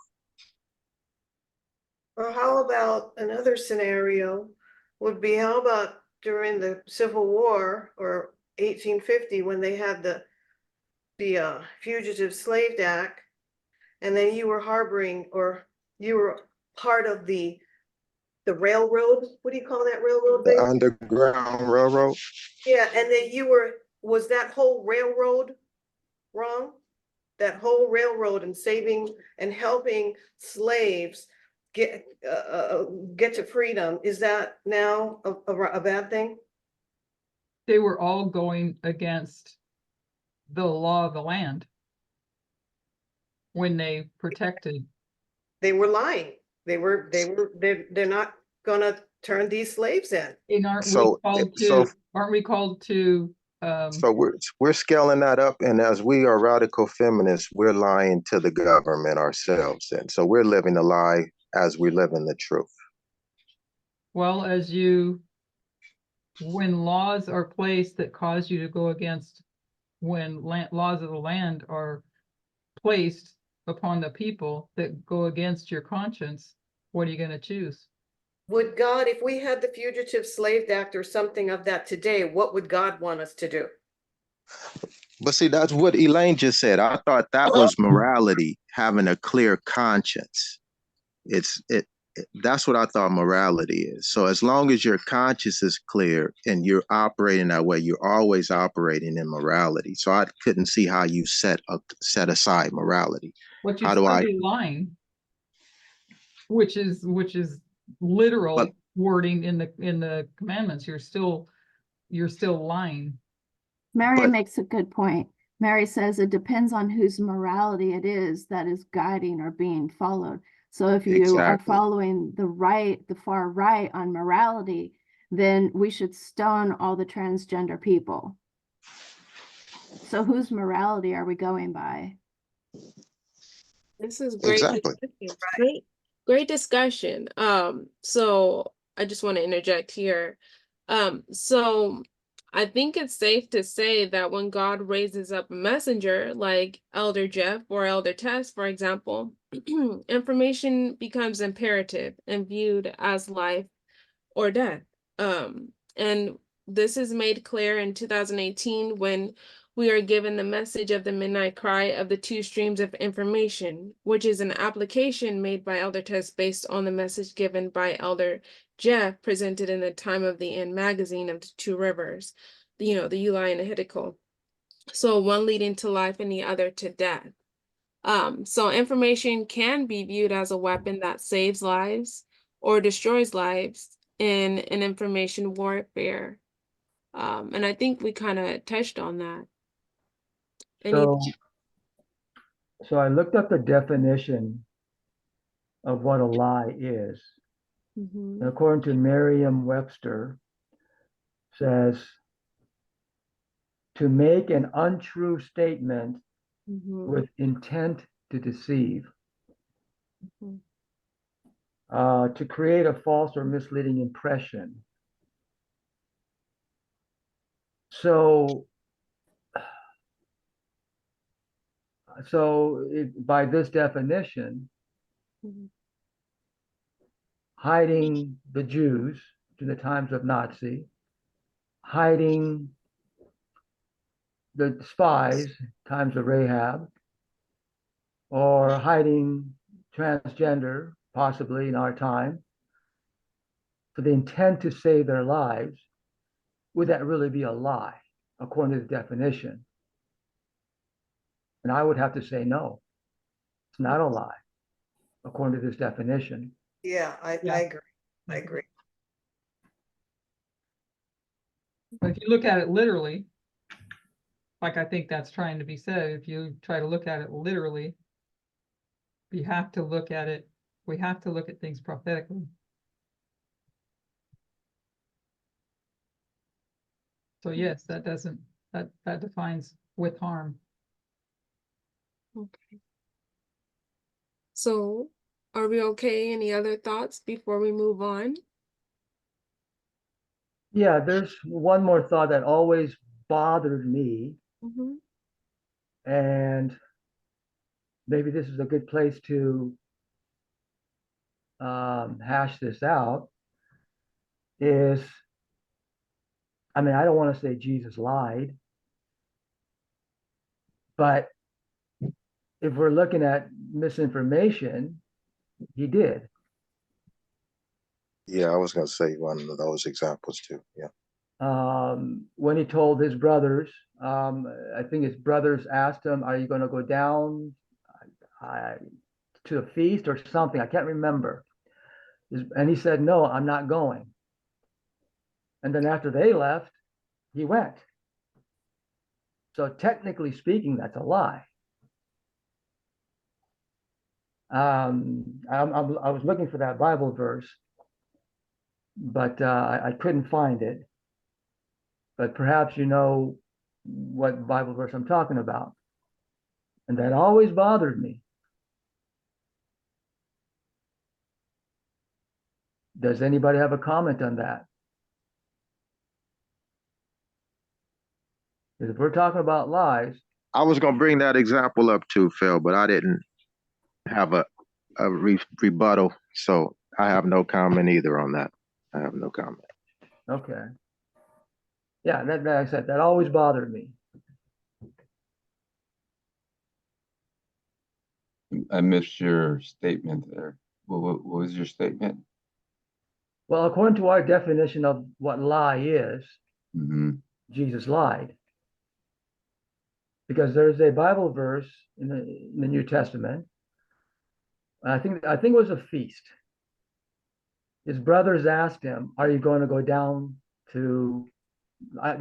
Or how about another scenario would be, how about during the Civil War or 1850 when they had the Fugitive Slave Act, and then you were harboring, or you were part of the railroad, what do you call that railroad The thing? Underground Railroad. Yeah, and then was that whole railroad wrong? That whole railroad and saving and helping slaves get to freedom, is that now a bad thing? They were all going against the law of the land when they protected. They were lying. They're not gonna turn these slaves in. And aren't we called to So we're scaling that up, and as we are radical feminists, we're lying to the government ourselves, and so we're living a lie as we live in the truth. well, when laws are placed that cause you to go against, when laws of the land are placed upon the people that go against your conscience, what are you going to choose? Would God, if we had the Fugitive Slave Act or something of that today, what would God want us to do? But see, that's what Elaine just said. I thought that was morality, having a clear conscience. That's what I thought morality is. So as long as your conscience is clear and you're operating that way, you're always operating in morality. So I couldn't see how you set aside morality. But you How do still I? be lying, which is literal wording in the commandments. You're still lying. Mary makes a good point. Mary says it depends on whose morality it is that is guiding or being followed. So if you are following the far right on morality, then we should stone all the transgender people. So whose morality are we going by? This is great. Exactly. Great discussion. So I just want to interject here. So I think it's safe to say that when God raises up a messenger like Elder Jeff or Elder Tess, for example, information becomes imperative and viewed as life or death. And this is made clear in 2018 when we are given the message of the midnight cry of the two streams of information, which is an application made by Elder Tess based on the message given by Elder Jeff presented in the Time of the End magazine of the Two Rivers, the Uli and the Hiddekel. So one leading to life and the other to death. So information can be viewed as a weapon that saves lives or destroys lives in an information warfare. And I think we kind of touched on that. So I looked up the definition of what a lie is. Mm-hmm. According to Merriam-Webster, says to make an untrue statement with intent to deceive, to create a false or misleading impression. So by this definition, Mhm. hiding the Jews to the times of Nazi, hiding the spies, times of Rahab, or hiding transgender, possibly in our time, for the intent to save their lives, would that really be a lie, according to the definition? And I would have to say no, it's not a lie, according to this definition. Yeah, I agree. I agree. But if you look at it literally, like I think that's trying to be said, if you try to look at it literally, we have to look at things prophetically. So yes, that defines with harm. Okay. So are we okay? Any other thoughts before we move on? Yeah, there's one more thought that always bothered me, Mhm. and maybe this is a good place to hash this out, is, I mean, I don't want to say Jesus lied, but if we're looking at misinformation, he did. Yeah, I was gonna say one of those examples too. Yeah. When he told his brothers, I think his brothers asked him, "Are you going to go down to a feast or something?" I can't remember. And he said, "No, I'm not going." And then after they left, he went. So technically speaking, that's a lie. I was looking for that Bible verse, but I couldn't find it. But perhaps you know what Bible verse I'm talking about. And that always bothered me. Does anybody have a comment on that? If we're talking about lies, I was gonna bring that example up too, Phil, but I didn't have a rebuttal, so I have no comment either on that. I have no comment. okay. Yeah, that I said, that always bothered me. I missed your statement there. What was your statement? Well, according to our definition of what lie is, Mm-hmm. Jesus lied. Because there's a Bible verse in the New Testament. I think it was a feast. His brothers asked him, "Are you going to go down to,"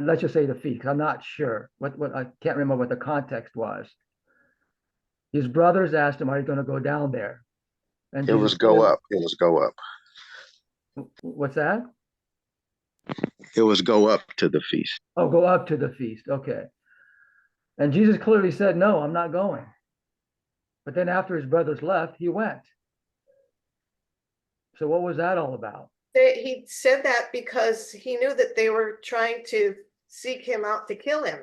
let's just say the feast, because I'm not sure what I can't remember what the context was. His brothers asked him, "Are you going to go down there?" And It was go up. It was go up. What's that? It was go up to the feast. Oh, go up to the feast. Okay. And Jesus clearly said, "No, I'm not going." But then after his brothers left, he went. So what was that all about? He said that because he knew that they were trying to seek him out to kill him.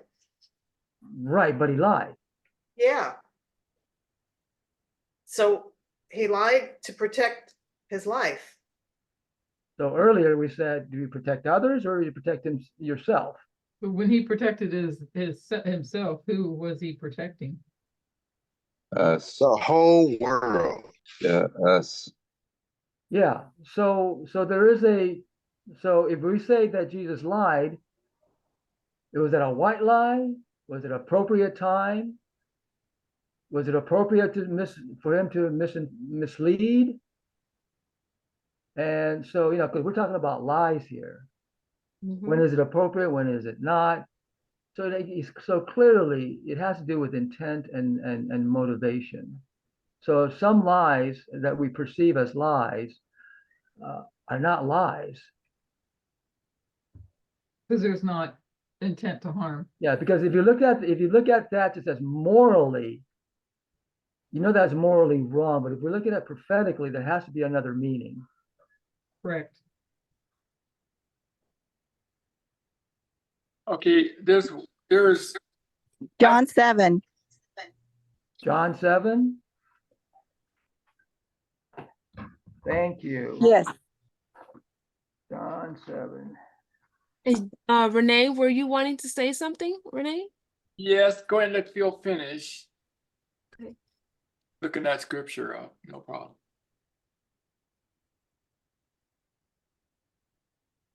Right, but he lied. Yeah. So he lied to protect his life. So earlier we said, do you protect others or do you protect yourself? But when he protected himself, who was he protecting? Us. The whole world. Yeah, us. Yeah. So there is so if we say that Jesus lied, was it a white lie? Was it appropriate time? Was it appropriate for him to mislead? And so, because we're talking about lies here. Mhm. When is it appropriate? When is it not? So clearly it has to do with intent and motivation. So some lies that we perceive as lies are not lies. Because there's not intent to harm. Yeah, because if you look at that just as morally, that's morally wrong. But if we're looking at prophetically, there has to be another meaning. Correct. Okay, there's John 7. John 7? Thank you. Yes. John 7. Renee, were you wanting to say something, Renee? Yes, go ahead and let Phil finish. Okay. Looking that scripture up, no problem.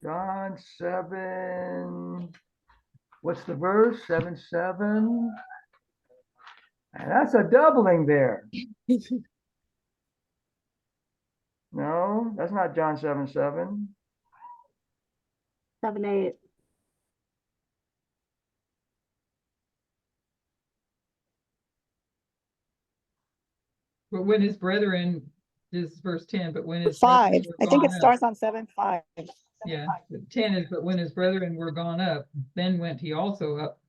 John 7. What's the verse? 7:7. And that's a doubling there. No, that's not John 7:7. 7:8. But when his brethren, this is verse 10, but when his Five. brethren were I think it gone up- starts on 7:5. Yeah, but 10 is, but when his brethren were gone up, then went he also up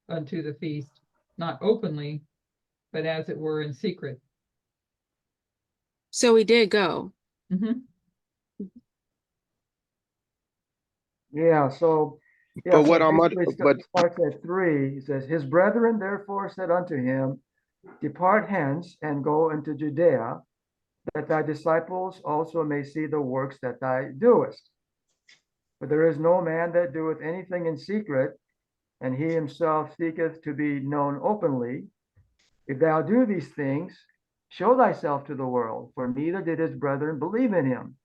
unto the feast, not openly, but as it were in secret. So we did go. Mhm. Yeah, so yeah, But so what I'm, basically it but starts at 3. He says, his brethren therefore said unto him, depart hence and go into Judea, that thy disciples also may see the works that thou doest. For there is no man that doeth anything in secret, and he himself seeketh to be known openly. If thou do these things, show thyself to the world, for neither did his brethren believe in him.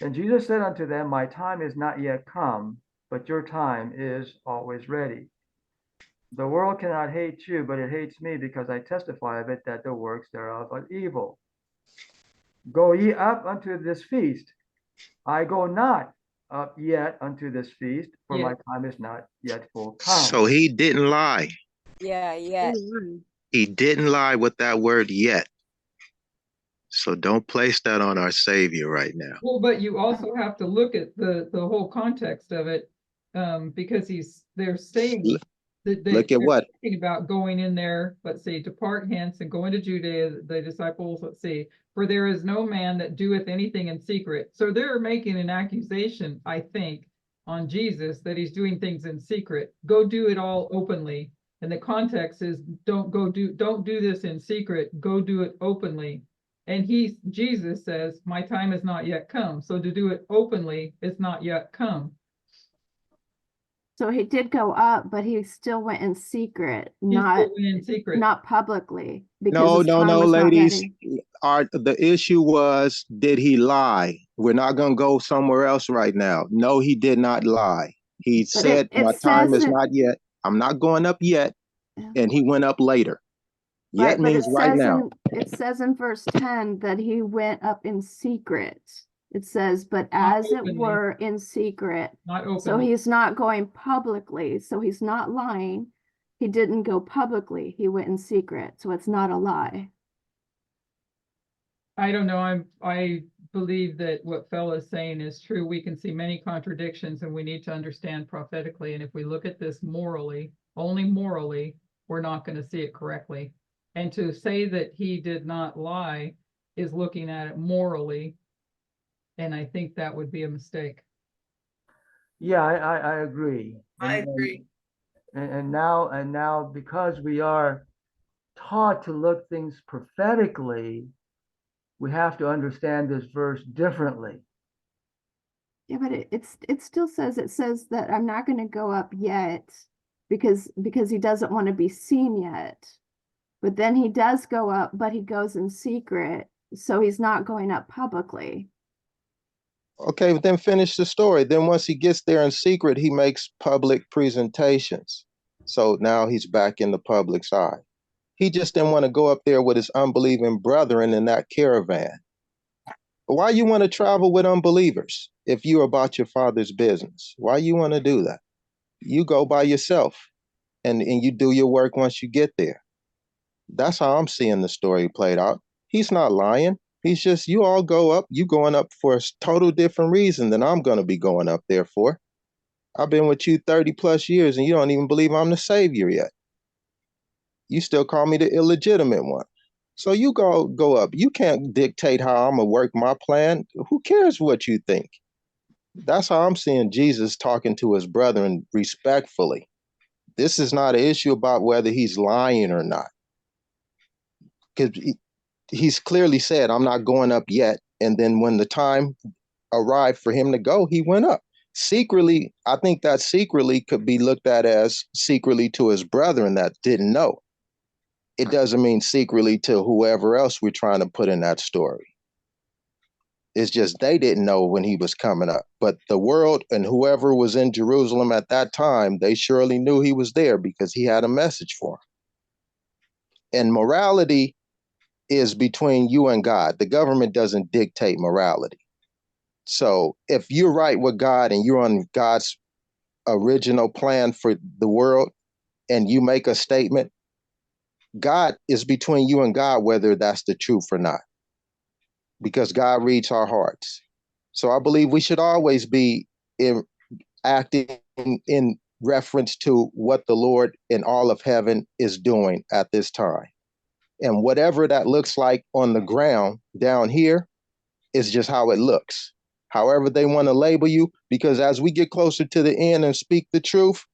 And Jesus said unto them, my time is not yet come, but your time is always ready. The world cannot hate you, but it hates me, because I testify of it that the works thereof are evil. Go ye up unto this feast. I go not up yet unto this feast, for my time is not yet full come. so he didn't lie. Yeah, yet. He didn't lie with that word yet. So don't place that on our Savior right now. Well, but you also have to look at the whole context of it, because they're saying that Look at they're what? talking about going in there, let's see, depart hence and go into Judea, the disciples, let's see, for there is no man that doeth anything in secret. So they're making an accusation, I think, on Jesus that he's doing things in secret. Go do it all openly. And the context is don't do this in secret, go do it openly. And Jesus says, my time has not yet come. So to do it openly is not yet come. So he did go up, but he still went in secret, He not still went in secret. not publicly, because No, his no, time no, was not ladies. ready. The issue was, did he lie? We're not going to go somewhere else right now. No, he did not lie. He But said, it my time says is it- not yet. I'm not going up yet. Yeah. And he went up later. Yet Right, but means right now. it says in verse 10 that he went up in secret. It says, but Not as it openly. were in secret. Not So openly. he's not going publicly. So he's not lying. He didn't go publicly. He went in secret. So it's not a lie. I don't know. I believe that what Phil is saying is true. We can see many contradictions and we need to understand prophetically. And if we look at this morally, only morally, we're not going to see it correctly. And to say that he did not lie is looking at it morally. And I think that would be a mistake. Yeah, I agree. I And- agree. And now, because we are taught to look things prophetically, we have to understand this verse differently. Yeah, but it still says that I'm not going to go up yet because he doesn't want to be seen yet. But then he does go up, but he goes in secret, so he's not going up publicly. Okay, then finish the story. Then once he gets there in secret, he makes public presentations. So now he's back in the public's eye. He just didn't want to go up there with his unbelieving brethren in that caravan. Why you want to travel with unbelievers if you're about your father's business? Why you want to do that? You go by yourself and you do your work once you get there. That's how I'm seeing the story played out. He's not lying. He's just, you all go up, you going up for a total different reason than I'm going to be going up there for. I've been with you 30 plus years and you don't even believe I'm the savior yet. You still call me the illegitimate one. So you go up. You can't dictate how I'm gonna work my plan. Who cares what you think? That's how I'm seeing Jesus talking to his brethren respectfully. This is not an issue about whether he's lying or not. because he's clearly said, I'm not going up yet. And then when the time arrived for him to go, he went up. Secretly, I think that secretly could be looked at as secretly to his brethren that didn't know. It doesn't mean secretly to whoever else we're trying to put in that story. It's just they didn't know when he was coming up. But the world and whoever was in Jerusalem at that time, they surely knew he was there because he had a message for them. And morality is between you and God. The government doesn't dictate morality. So if you're right with God and you're on God's original plan for the world and you make a statement, God is between you and God, whether that's the truth or not, because God reads our hearts. So I believe we should always be acting in reference to what the Lord and all of heaven is doing at this time. And whatever that looks like on the ground down here is just how it looks. However they want to label you, because as we get closer to the end and speak the truth,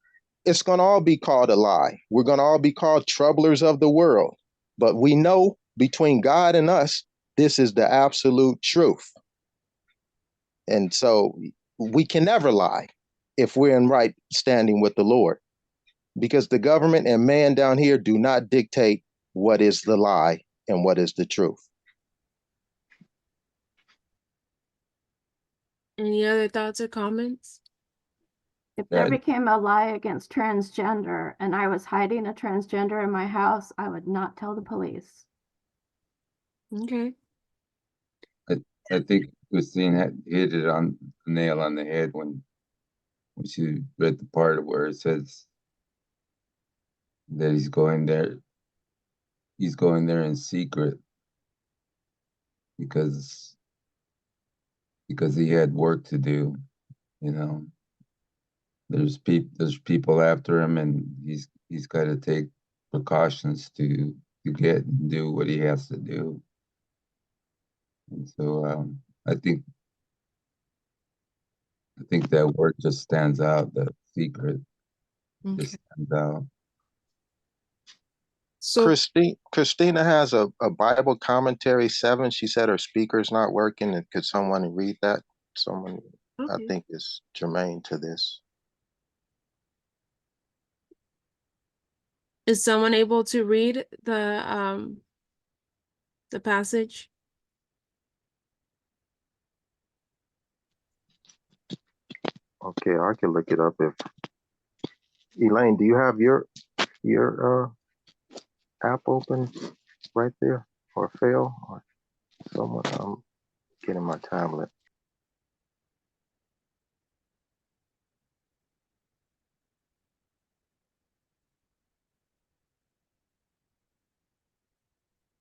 it's going to all be called a lie. We're going to all be called troublers of the world. But we know between God and us, this is the absolute truth. And so we can never lie if we're in right standing with the Lord, because the government and man down here do not dictate what is the lie and what is the truth. Any other thoughts or comments? If there Right. became a lie against transgender and I was hiding a transgender in my house, I would not tell the police. Okay. I think Christine hit it on the nail on the head when she read the part where it says that he's going there in secret because he had work to do, you know. There's people after him, and he's got to take precautions to get and do what he has to do. And so I think that word just stands out. That secret just stands out. So Christina has a Bible commentary 7. She said her speaker's not working. And could someone read that? Someone I okay. think is germane to this. Is someone able to read the passage? Okay, I can look it up if Elaine, do you have your app open right there, or Phil, or someone? I'm getting my tablet.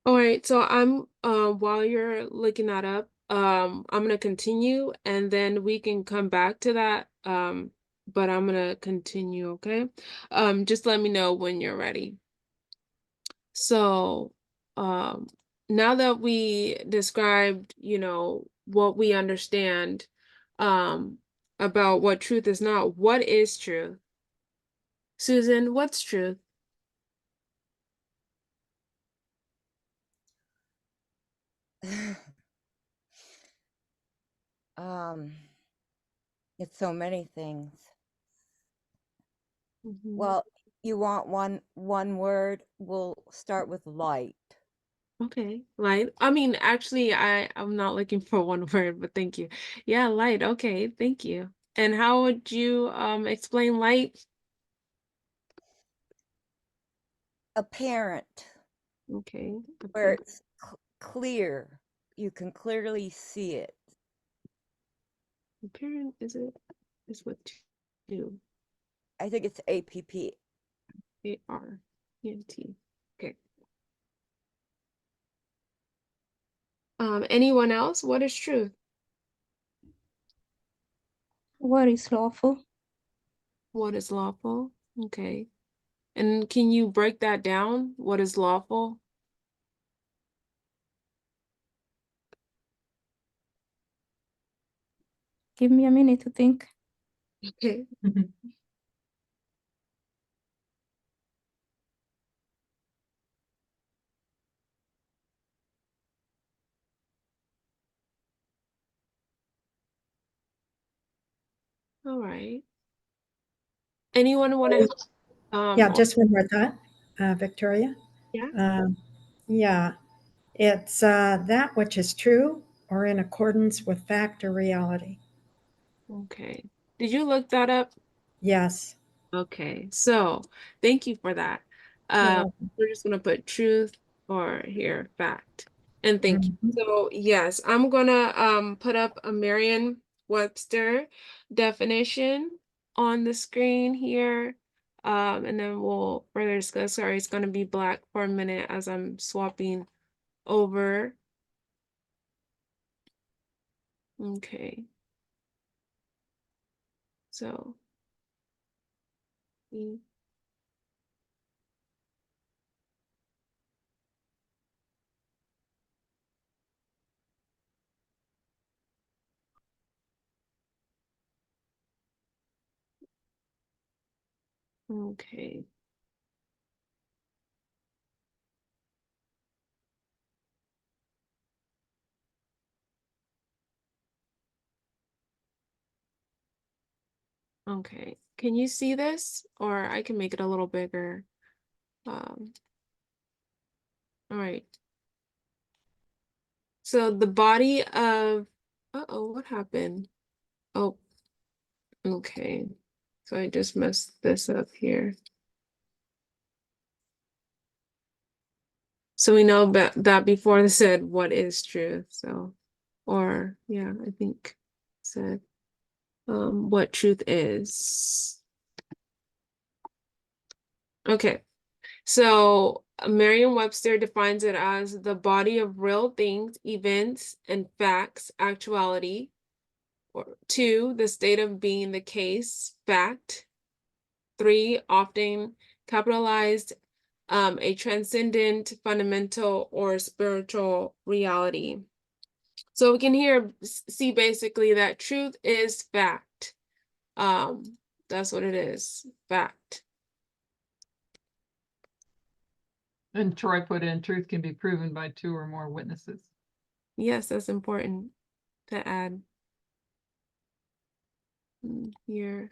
All right, so I'm while you're looking that up, I'm gonna continue and then we can come back to that. But I'm gonna continue, okay? Just let me know when you're ready. So, now that we described, what we understand about what truth is not, what is truth? Susan, what's truth? It's so many things. Mhm. Well, you want one word? We'll start with light. Okay, light. I mean, actually, I'm not looking for one word, but thank you. Yeah, light. Okay, thank you. And how would you explain light? Apparent, Okay, where okay. it's clear. You can clearly see it. Apparent is what two I think it's APP. ARENT. Okay. Anyone else? What is truth? What is lawful? What is lawful? Okay. And can you break that down? What is lawful? Give me a minute to think. Okay. All right. Anyone want to? Yeah, just one more thought, Victoria. Yeah. Yeah, it's that which is true or in accordance with fact or reality. Okay. Did you look that up? Yes. Okay. So thank you for that. You're We're just gonna put truth or here fact. And thank you. Mhm. So yes, I'm gonna put up a Merriam-Webster definition on the screen here. And then we'll further discuss. Sorry, it's gonna be black for a minute as I'm swapping over. Okay. So okay. Okay. Can you see this? Or I can make it a little bigger. All right. So the body of, uh-oh, what happened? Oh, okay. So I just messed this up here. So we know that before they said what is truth. So, or yeah, I think said what truth is. Okay. So Merriam-Webster defines it as the body of real things, events, and facts, actuality. Or 2, the state of being, the case, fact. 3, often capitalized, a transcendent, fundamental, or spiritual reality. So we can here see basically that truth is fact. That's what it is, fact. And Troy put in, truth can be proven by 2 or more witnesses. Yes, that's important to add here.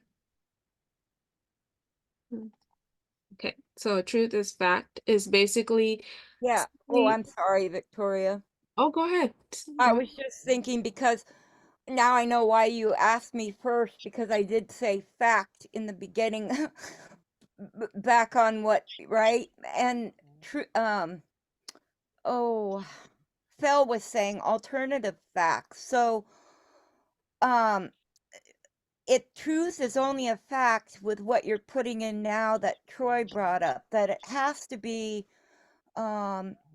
Okay, so truth is fact is basically. Yeah. Oh, I'm sorry, Victoria. Oh, go ahead. I was just thinking because now I know why you asked me first, because I did say fact in the beginning back on what, right? And Phil was saying alternative facts. So truth is only a fact with what you're putting in now that Troy brought up, that it has to be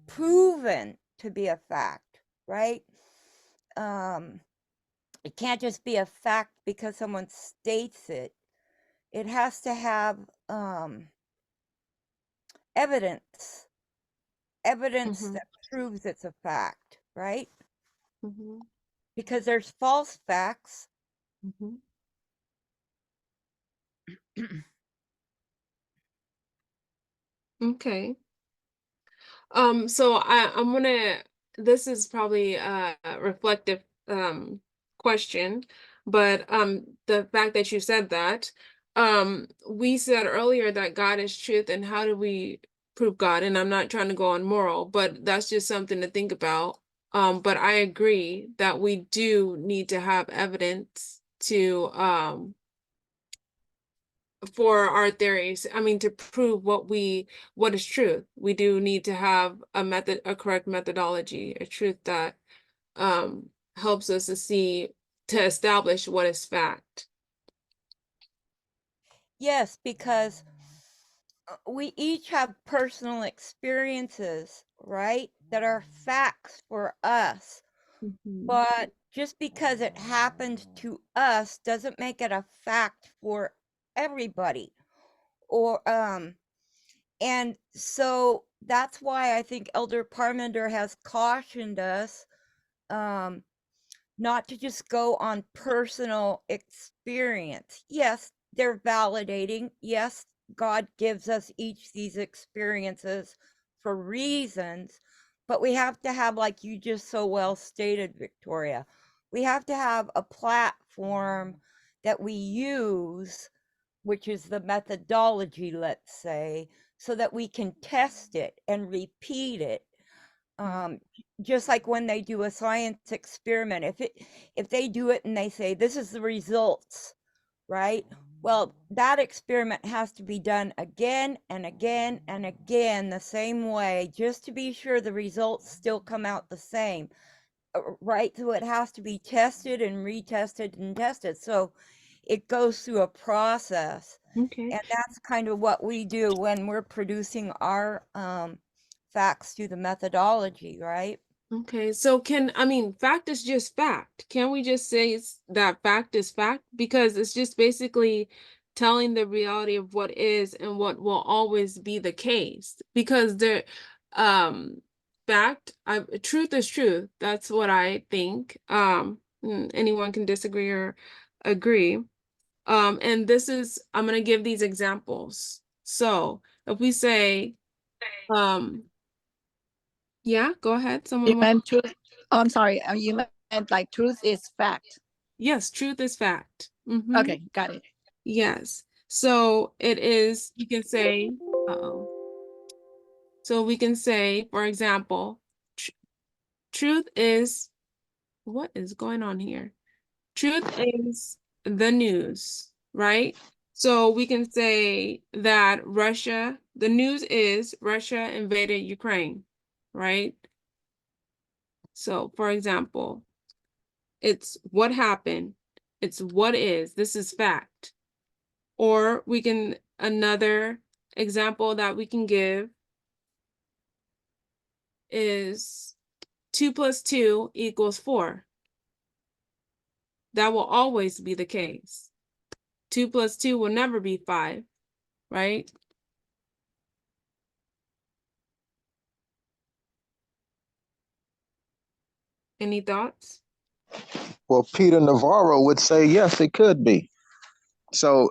proven to be a fact, right? It can't just be a fact because someone states it. It has to have evidence that proves it's a fact, right? Because there's false facts. Okay. So I'm gonna, this is probably a reflective question, but the fact that you said that, we said earlier that God is truth, and how do we prove God? And I'm not trying to go on moral, but that's just something to think about. But I agree that we do need to have evidence to for our theories. I mean, to prove what is truth. We do need to have a correct methodology, a truth that helps us to establish what is fact. Yes, because we each have personal experiences, right? That are facts for us. But just because it happened to us doesn't make it a fact for everybody. Or and so that's why I think Elder Parmenter has cautioned us not to just go on personal experience. Yes, they're validating. Yes, God gives us each these experiences for reasons, but we have to have, like you just so well stated, Victoria, we have to have a platform that we use, which is the methodology, let's say, so that we can test it and repeat it. Just like when they do a science experiment, if they do it and they say, this is the results, right? Well, that experiment has to be done again and again and again the same way, just to be sure the results still come out the same, right? So it has to be tested and retested and tested. So it goes through a process. Okay. And that's kind of what we do when we're producing our facts through the methodology, right? Okay, so fact is just fact. Can we just say that fact is fact? Because it's just basically telling the reality of what is and what will always be the case. Because truth is truth. That's what I think. Anyone can disagree or agree. And I'm gonna give these examples. So if we say, yeah, go ahead. Someone You meant truth. Oh, I'm sorry. You meant like truth is fact. Yes, truth is fact. Okay, got it. Yes. So it is, you can say, so we can say, for example, truth is, what is going on here? Truth is the news, right? So we can say that the news is Russia invaded Ukraine, right? So for example, it's what happened. It's what is. This is fact. Or another example that we can give is 2 + 2 = 4. That will always be the case. 2 + 2 will never be 5, right? Any thoughts? Well, Peter Navarro would say, yes, it could be. So,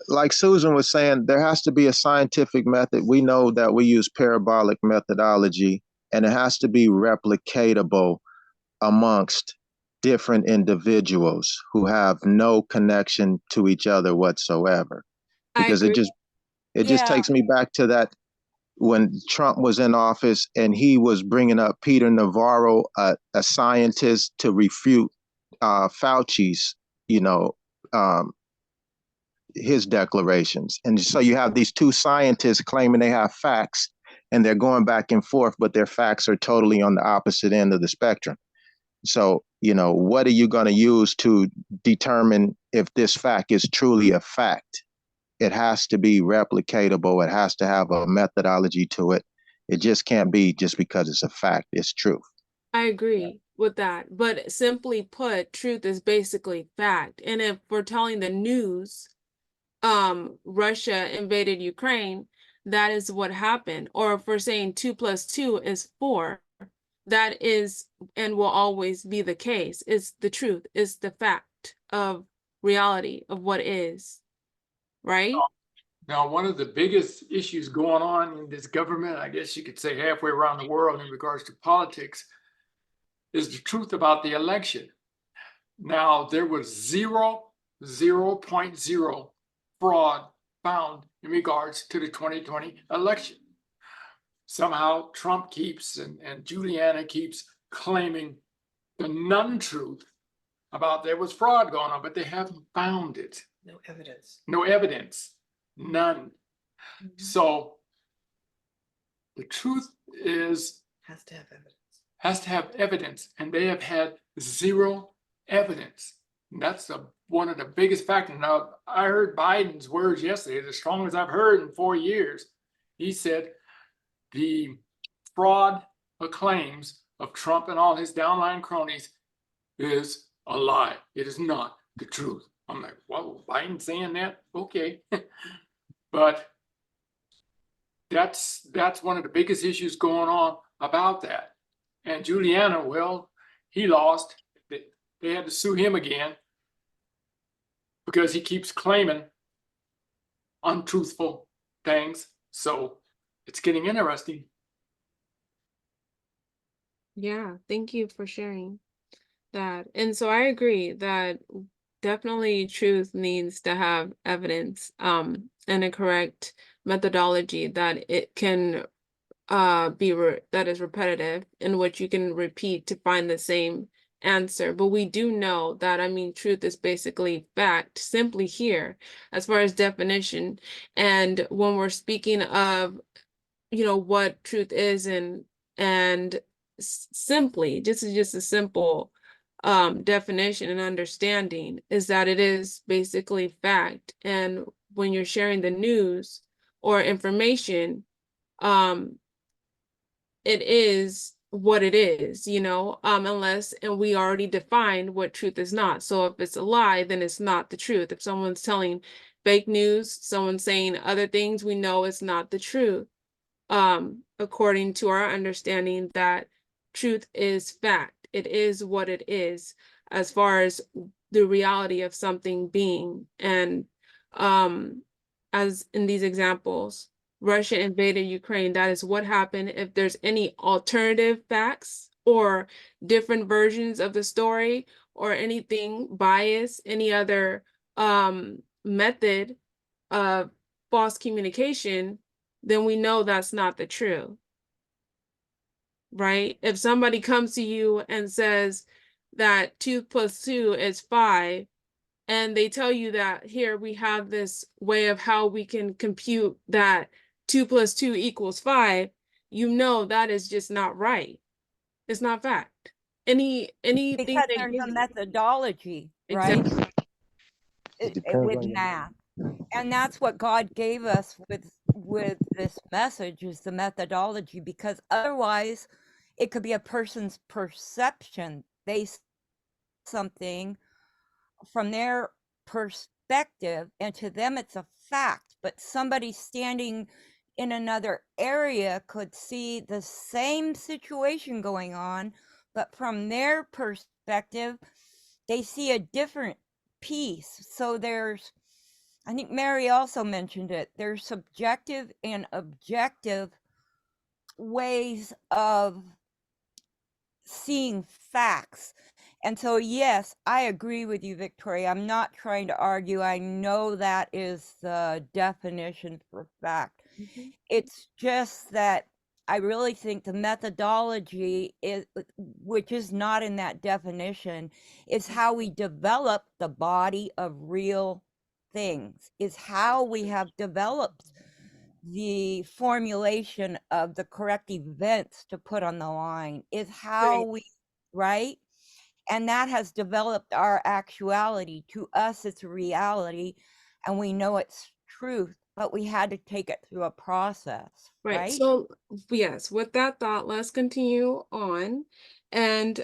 like Susan was saying, there has to be a scientific method. We know that we use parabolic methodology, and it has to be replicatable amongst different individuals who have no connection to each other whatsoever. Because it just takes me back to that when Trump was in office and he was bringing up Peter Navarro, a scientist, to refute Fauci's, his declarations. And so you have these two scientists claiming they have facts and they're going back and forth, but their facts are totally on the opposite end of the spectrum. So, what are you going to use to determine if this fact is truly a fact? It has to be replicatable. It has to have a methodology to it. It just can't be just because it's a fact, it's truth. I agree with that. But simply put, truth is basically fact. And if we're telling the news, Russia invaded Ukraine, that is what happened. Or if we're saying 2 + 2 is 4, that is and will always be the case. It's the truth. It's the fact of reality of what is, right? Now, one of the biggest issues going on in this government, I guess you could say halfway around the world in regards to politics, is the truth about the election. Now, there was 0.0 fraud found in regards to the 2020 election. Somehow Trump keeps and Juliana keeps claiming the non-truth about there was fraud going on, but they haven't found it. No evidence. No evidence. None. So the truth Has to have evidence. has to have evidence, and they have had 0 evidence. And that's one of the biggest factors. Now, I heard Biden's words yesterday, the strongest I've heard in 4 years. He said the fraud claims of Trump and all his downline cronies is a lie. It is not the truth. I'm like, whoa, Biden saying that? Okay. But that's one of the biggest issues going on about that. And Juliana, well, he lost. They had to sue him again because he keeps claiming untruthful things. So it's getting interesting. Yeah, thank you for sharing that. And so I agree that definitely truth needs to have evidence, and a correct methodology that it can that is repetitive, in which you can repeat to find the same answer. But we do know that, I mean, truth is basically fact, simply here, as far as definition. And when we're speaking of, you know, what truth is, and simply, this is just a simple definition and understanding, is that it is basically fact. And when you're sharing the news or information, it is what it is, you know, unless, and we already defined what truth is not. So if it's a lie, then it's not the truth. If someone's telling fake news, someone's saying other things, we know it's not the truth. According to our understanding that truth is fact. It is what it is, as far as the reality of something being. And as in these examples, Russia invaded Ukraine, that is what happened. If there's any alternative facts or different versions of the story or anything biased, any other method of false communication, then we know that's not the truth. Right? If somebody comes to you and says that 2 + 2 is 5, and they tell you that here we have this way of how we can compute that 2 + 2 = 5, you know that is just not right. It's not fact. Anything Because that there's a gives methodology, right? exactly. depends With on your math. And that's what God gave us with this message, is the methodology, because otherwise it could be a person's perception. They see something from their perspective, and to them it's a fact, but somebody standing in another area could see the same situation going on, but from their perspective they see a different piece. So there's, I think Mary also mentioned it, there's subjective and objective ways of seeing facts. And so, yes, I agree with you, Victoria. I'm not trying to argue. I know that is the definition for fact. It's just that I really think the methodology is, which is not in that definition, is how we develop the body of real things, is how we have developed the formulation of the correct events to put on the line, is how Right. we, right? And that has developed our actuality. To us, it's reality, and we know it's truth, but we had to take it through a process, Right. right? So yes, with that thought, let's continue on. And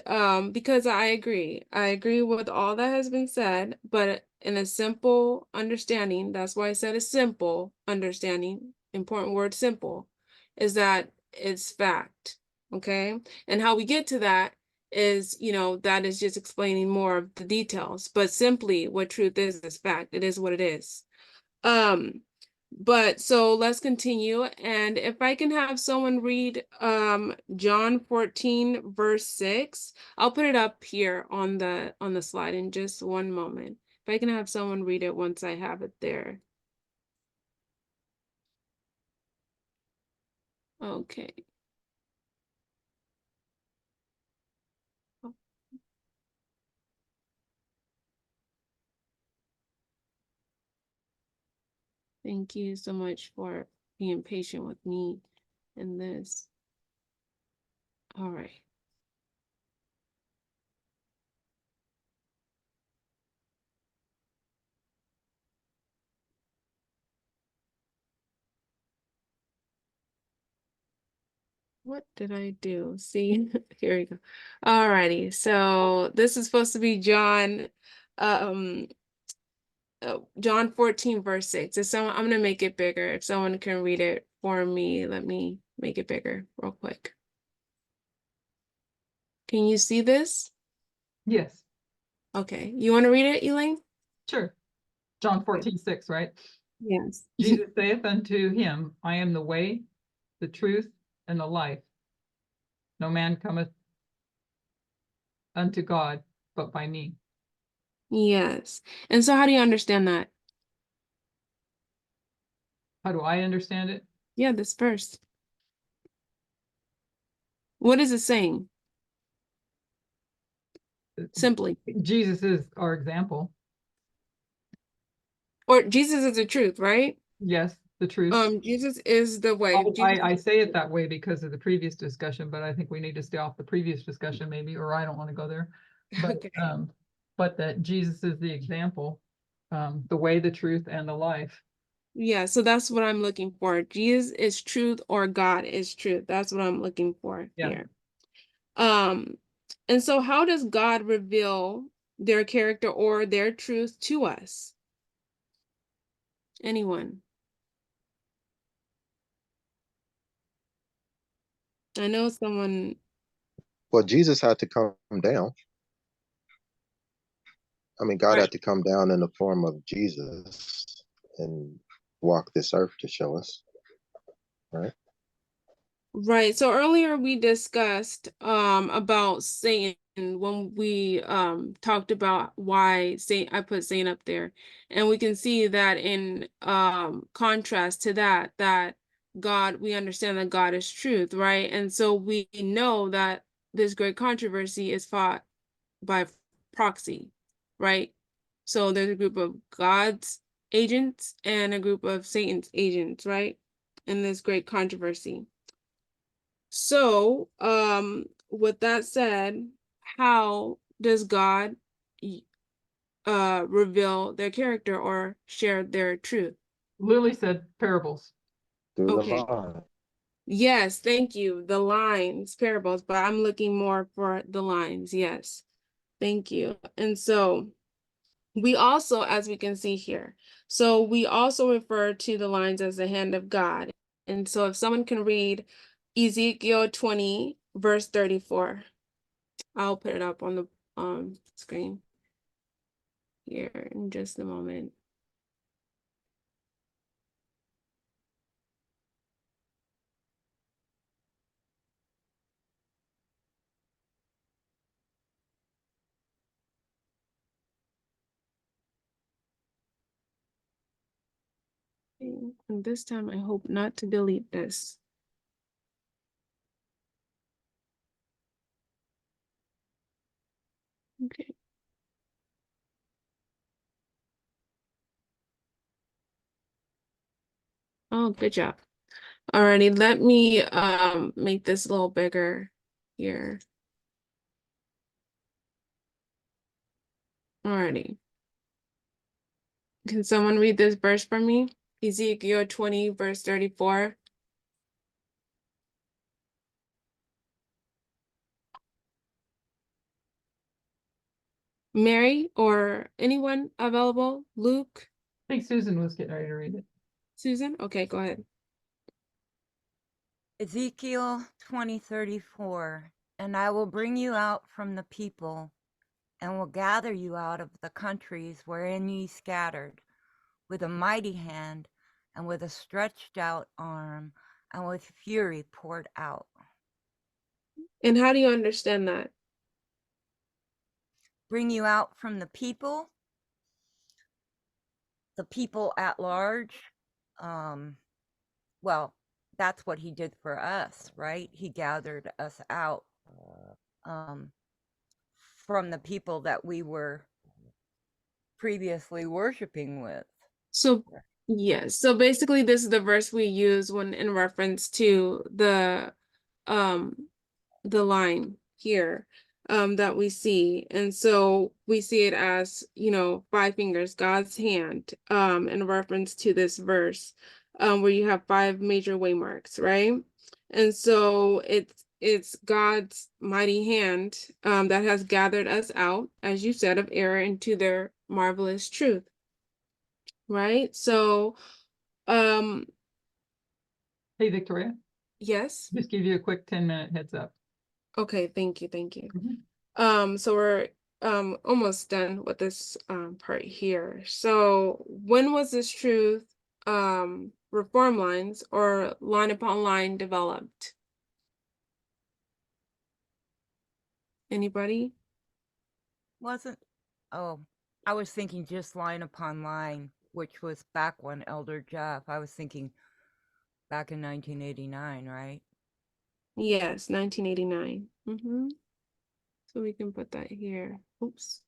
because I agree with all that has been said, but in a simple understanding, that's why I said a simple understanding, important word, simple, is that it's fact. Okay. And how we get to that is, you know, that is just explaining more of the details, but simply what truth is fact. It is what it is. But so let's continue. And if I can have someone read John 14 verse 6, I'll put it up here on the slide in just one moment. If I can have someone read it once I have it there. Okay. Thank you so much for being patient with me in this. All right. What did I do? See, here we go. All righty. So this is supposed to be John, John 14 verse 6. If someone, I'm gonna make it bigger. If someone can read it for me, let me make it bigger real quick. Can you see this? Yes, Okay. You want to read it, Elaine? sure. John 14:6, right? Yes. Jesus saith unto him, I am the way, the truth, and the life. No man cometh unto God but by me. Yes. And so how do you understand that? How do I understand it? Yeah, this verse. What is it saying? Simply. Jesus is our example. Or Jesus is the truth, right? Yes, the truth. Jesus is the way. Jesus I say it that way because of the previous discussion, but I think we need to stay off the previous discussion maybe, or I don't want to go there. But, Okay. but that Jesus is the example, the way, the truth, and the life. Yeah, so that's what I'm looking for. Jesus is truth or God is truth. That's what I'm looking for here. And so how does God reveal their character or their truth to us? Anyone? I know someone. Well, Jesus had to come down. I mean, God Right. had to come down in the form of Jesus and walk this earth to show us, right? Right. So earlier we discussed about Satan when we talked about why Satan, I put Satan up there. And we can see that in contrast to that God, we understand that God is truth, right? And so we know that this great controversy is fought by proxy, right? So there's a group of God's agents and a group of Satan's agents, right? In this great controversy. So, with that said, how does God reveal their character or share their truth? Lily said parables. Through the Okay. line. Yes, thank you. The lines, parables, but I'm looking more for the lines. Yes. Thank you. And so we also, as we can see here, so we also refer to the lines as the hand of God. And so if someone can read Ezekiel 20, verse 34. I'll put it up on the screen here in just a moment. Okay, and this time I hope not to delete this. Okay. Oh, good job. Alrighty, let me make this a little bigger here. Alrighty. Can someone read this verse for me? Ezekiel 20, verse 34. Mary or anyone available? Luke? I think Susan was getting ready to read it. Susan? Okay, go ahead. Ezekiel 20:34, and I will bring you out from the people, and will gather you out of the countries wherein ye scattered, with a mighty hand, and with a stretched out arm, and with fury poured out. And how do you understand that? Bring you out from the people at large. Well, that's what he did for us, right? He gathered us out from the people that we were previously worshiping with. So, yes. So basically this is the verse we use when in reference to the line here that we see. And so we see it as, you know, 5 fingers, God's hand, in reference to this verse, where you have 5 major waymarks, right? And so it's God's mighty hand that has gathered us out, as you said, of error into their marvelous truth. Right? So, Hey, Victoria, yes. just give you a quick 10-minute heads up. Okay, thank you. Mhm. So we're almost done with this part here. So when was this truth reform lines or line upon line developed? Anybody? Oh, I was thinking just line upon line, which was back when Elder Jeff. I was thinking back in 1989, right? Yes, 1989. So we can put that here. Oops.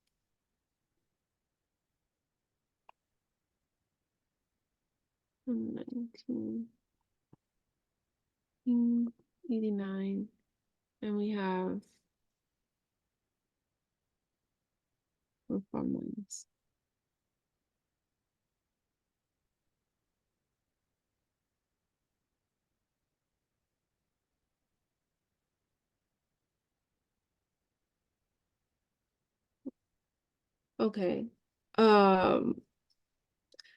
And 1989. And we have reform lines. Okay.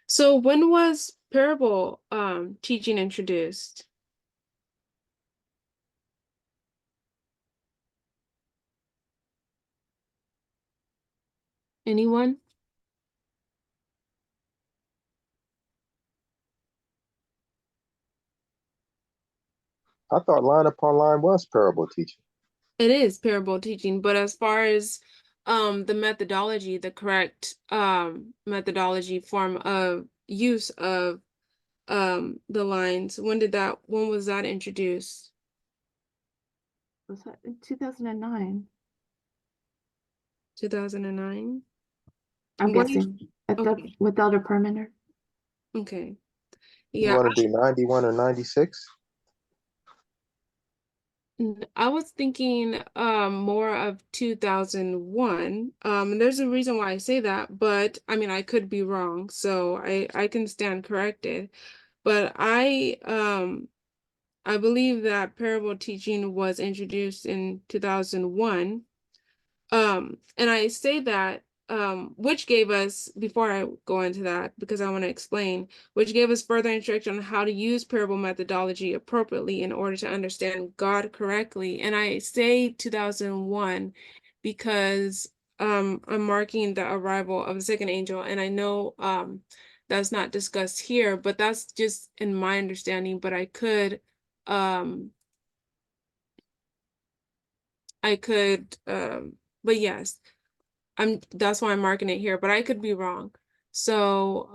So when was parable teaching introduced? Anyone? I thought line upon line was parable teaching. It is parable teaching, but as far as the methodology, the correct methodology form of use of the lines, when was that introduced? Was that in 2009? 2009? I'm What do you- guessing okay. with Elder Parmenter. Okay. You Yeah, want to do 91 or 96? I was thinking more of 2001. And there's a reason why I say that, but I mean I could be wrong, so I can stand corrected. But I believe that parable teaching was introduced in 2001. And I say that which gave us, before I go into that, because I want to explain, which gave us further instruction on how to use parable methodology appropriately in order to understand God correctly. And I say 2001 because I'm marking the arrival of the second angel, and I know that's not discussed here, but that's just in my understanding. But but yes, that's why I'm marking it here, but I could be wrong. So,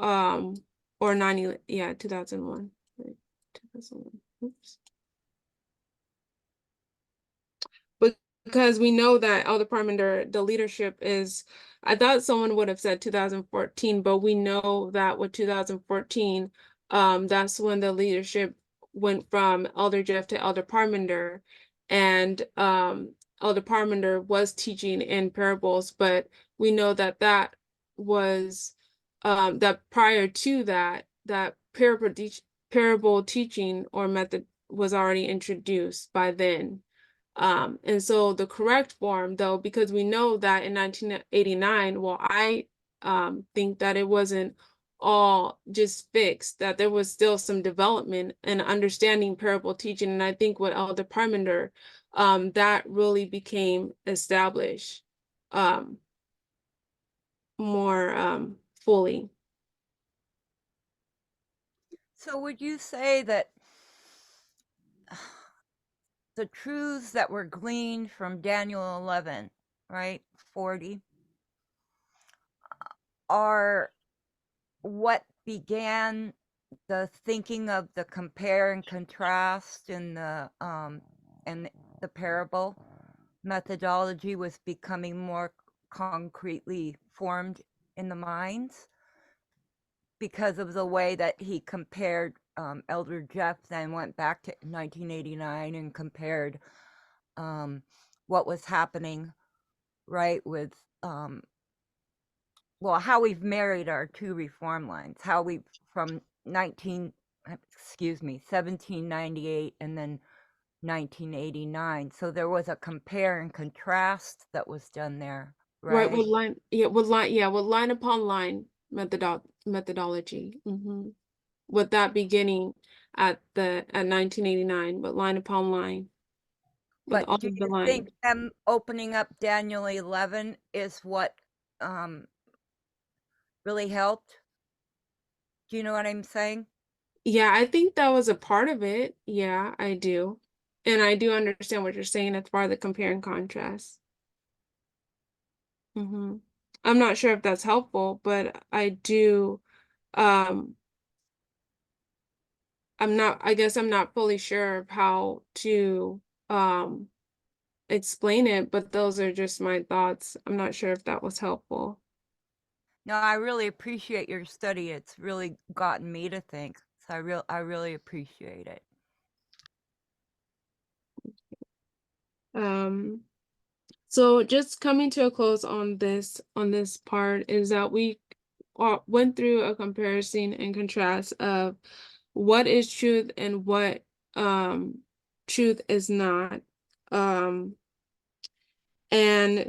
or 2001. Right, 2001. Oops. But because we know that Elder Parmenter, the leadership is, I thought someone would have said 2014, but we know that with 2014, that's when the leadership went from Elder Jeff to Elder Parmenter, and Elder Parmenter was teaching in parables, but we know that that was that prior to that, that parable teaching or method was already introduced by then. And so the correct form, though, because we know that in 1989, well, I think that it wasn't all just fixed, that there was still some development and understanding parable teaching. And I think with Elder Parmenter, that really became established more fully. So would you say that the truths that were gleaned from Daniel 11, right, 40, are what began the thinking of the compare and contrast in the parable methodology was becoming more concretely formed in the minds because of the way that he compared Elder Jeff then went back to 1989 and compared what was happening, right, with how we've married our two reform lines, how we from 1798 and then 1989. So there was a compare and contrast that was done there, right? With line upon line methodology. With that beginning at 1989, but line upon line. With But all do of the you lines. think them opening up Daniel 11 is what really helped? Do you know what I'm saying? Yeah, I think that was a part of it. Yeah, I do. And I do understand what you're saying as far as the compare and contrast. I'm not sure if that's helpful, but I do, I guess I'm not fully sure of how to explain it, but those are just my thoughts. I'm not sure if that was helpful. No, I really appreciate your study. It's really gotten me to think. So I really appreciate it. So just coming to a close on this part is that we went through a comparison and contrast of what is truth and what truth is not. And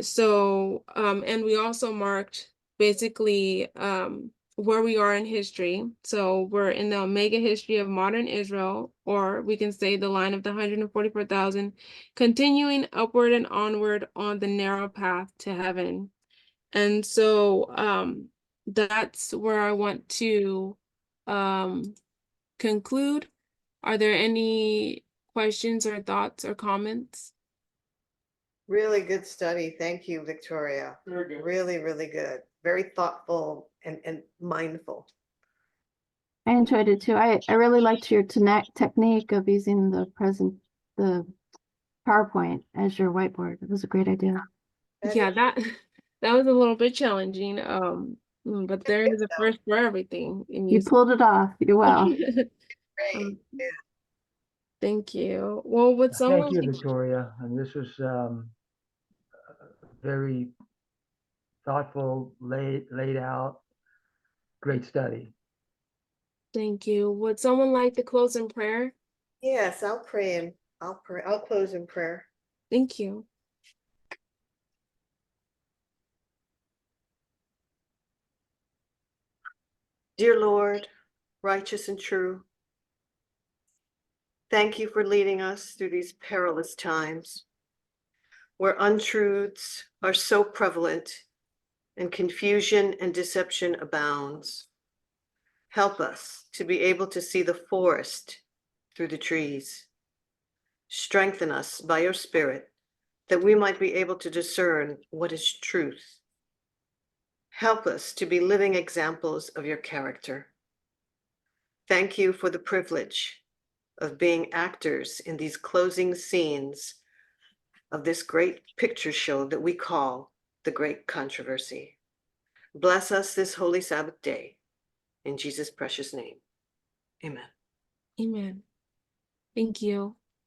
so and we also marked basically where we are in history. So we're in the Omega history of modern Israel, or we can say the line of the 144,000, continuing upward and onward on the narrow path to heaven. And so that's where I want to conclude. Are there any questions or thoughts or comments? Really good study. Thank you, Victoria. Very good. Really, really good. Very thoughtful and mindful. I enjoyed it too. I really liked your technique of using the PowerPoint as your whiteboard. It was a great idea. Yeah, that was a little bit challenging. But there is a first for everything. And You pulled it off. You're well. Great. Yeah. Thank you. Well, would someone Thank you, Victoria. And this was very thoughtful, laid out, great study. Thank you. Would someone like to close in prayer? Yes, I'll pray. I'll close in prayer. Thank you. Dear Lord, righteous and true, thank you for leading us through these perilous times where untruths are so prevalent and confusion and deception abounds. Help us to be able to see the forest through the trees. Strengthen us by your Spirit that we might be able to discern what is truth. Help us to be living examples of your character. Thank you for the privilege of being actors in these closing scenes of this great picture show that we call The Great Controversy. Bless us this holy Sabbath day. In Jesus' precious name, amen. Amen. Thank you.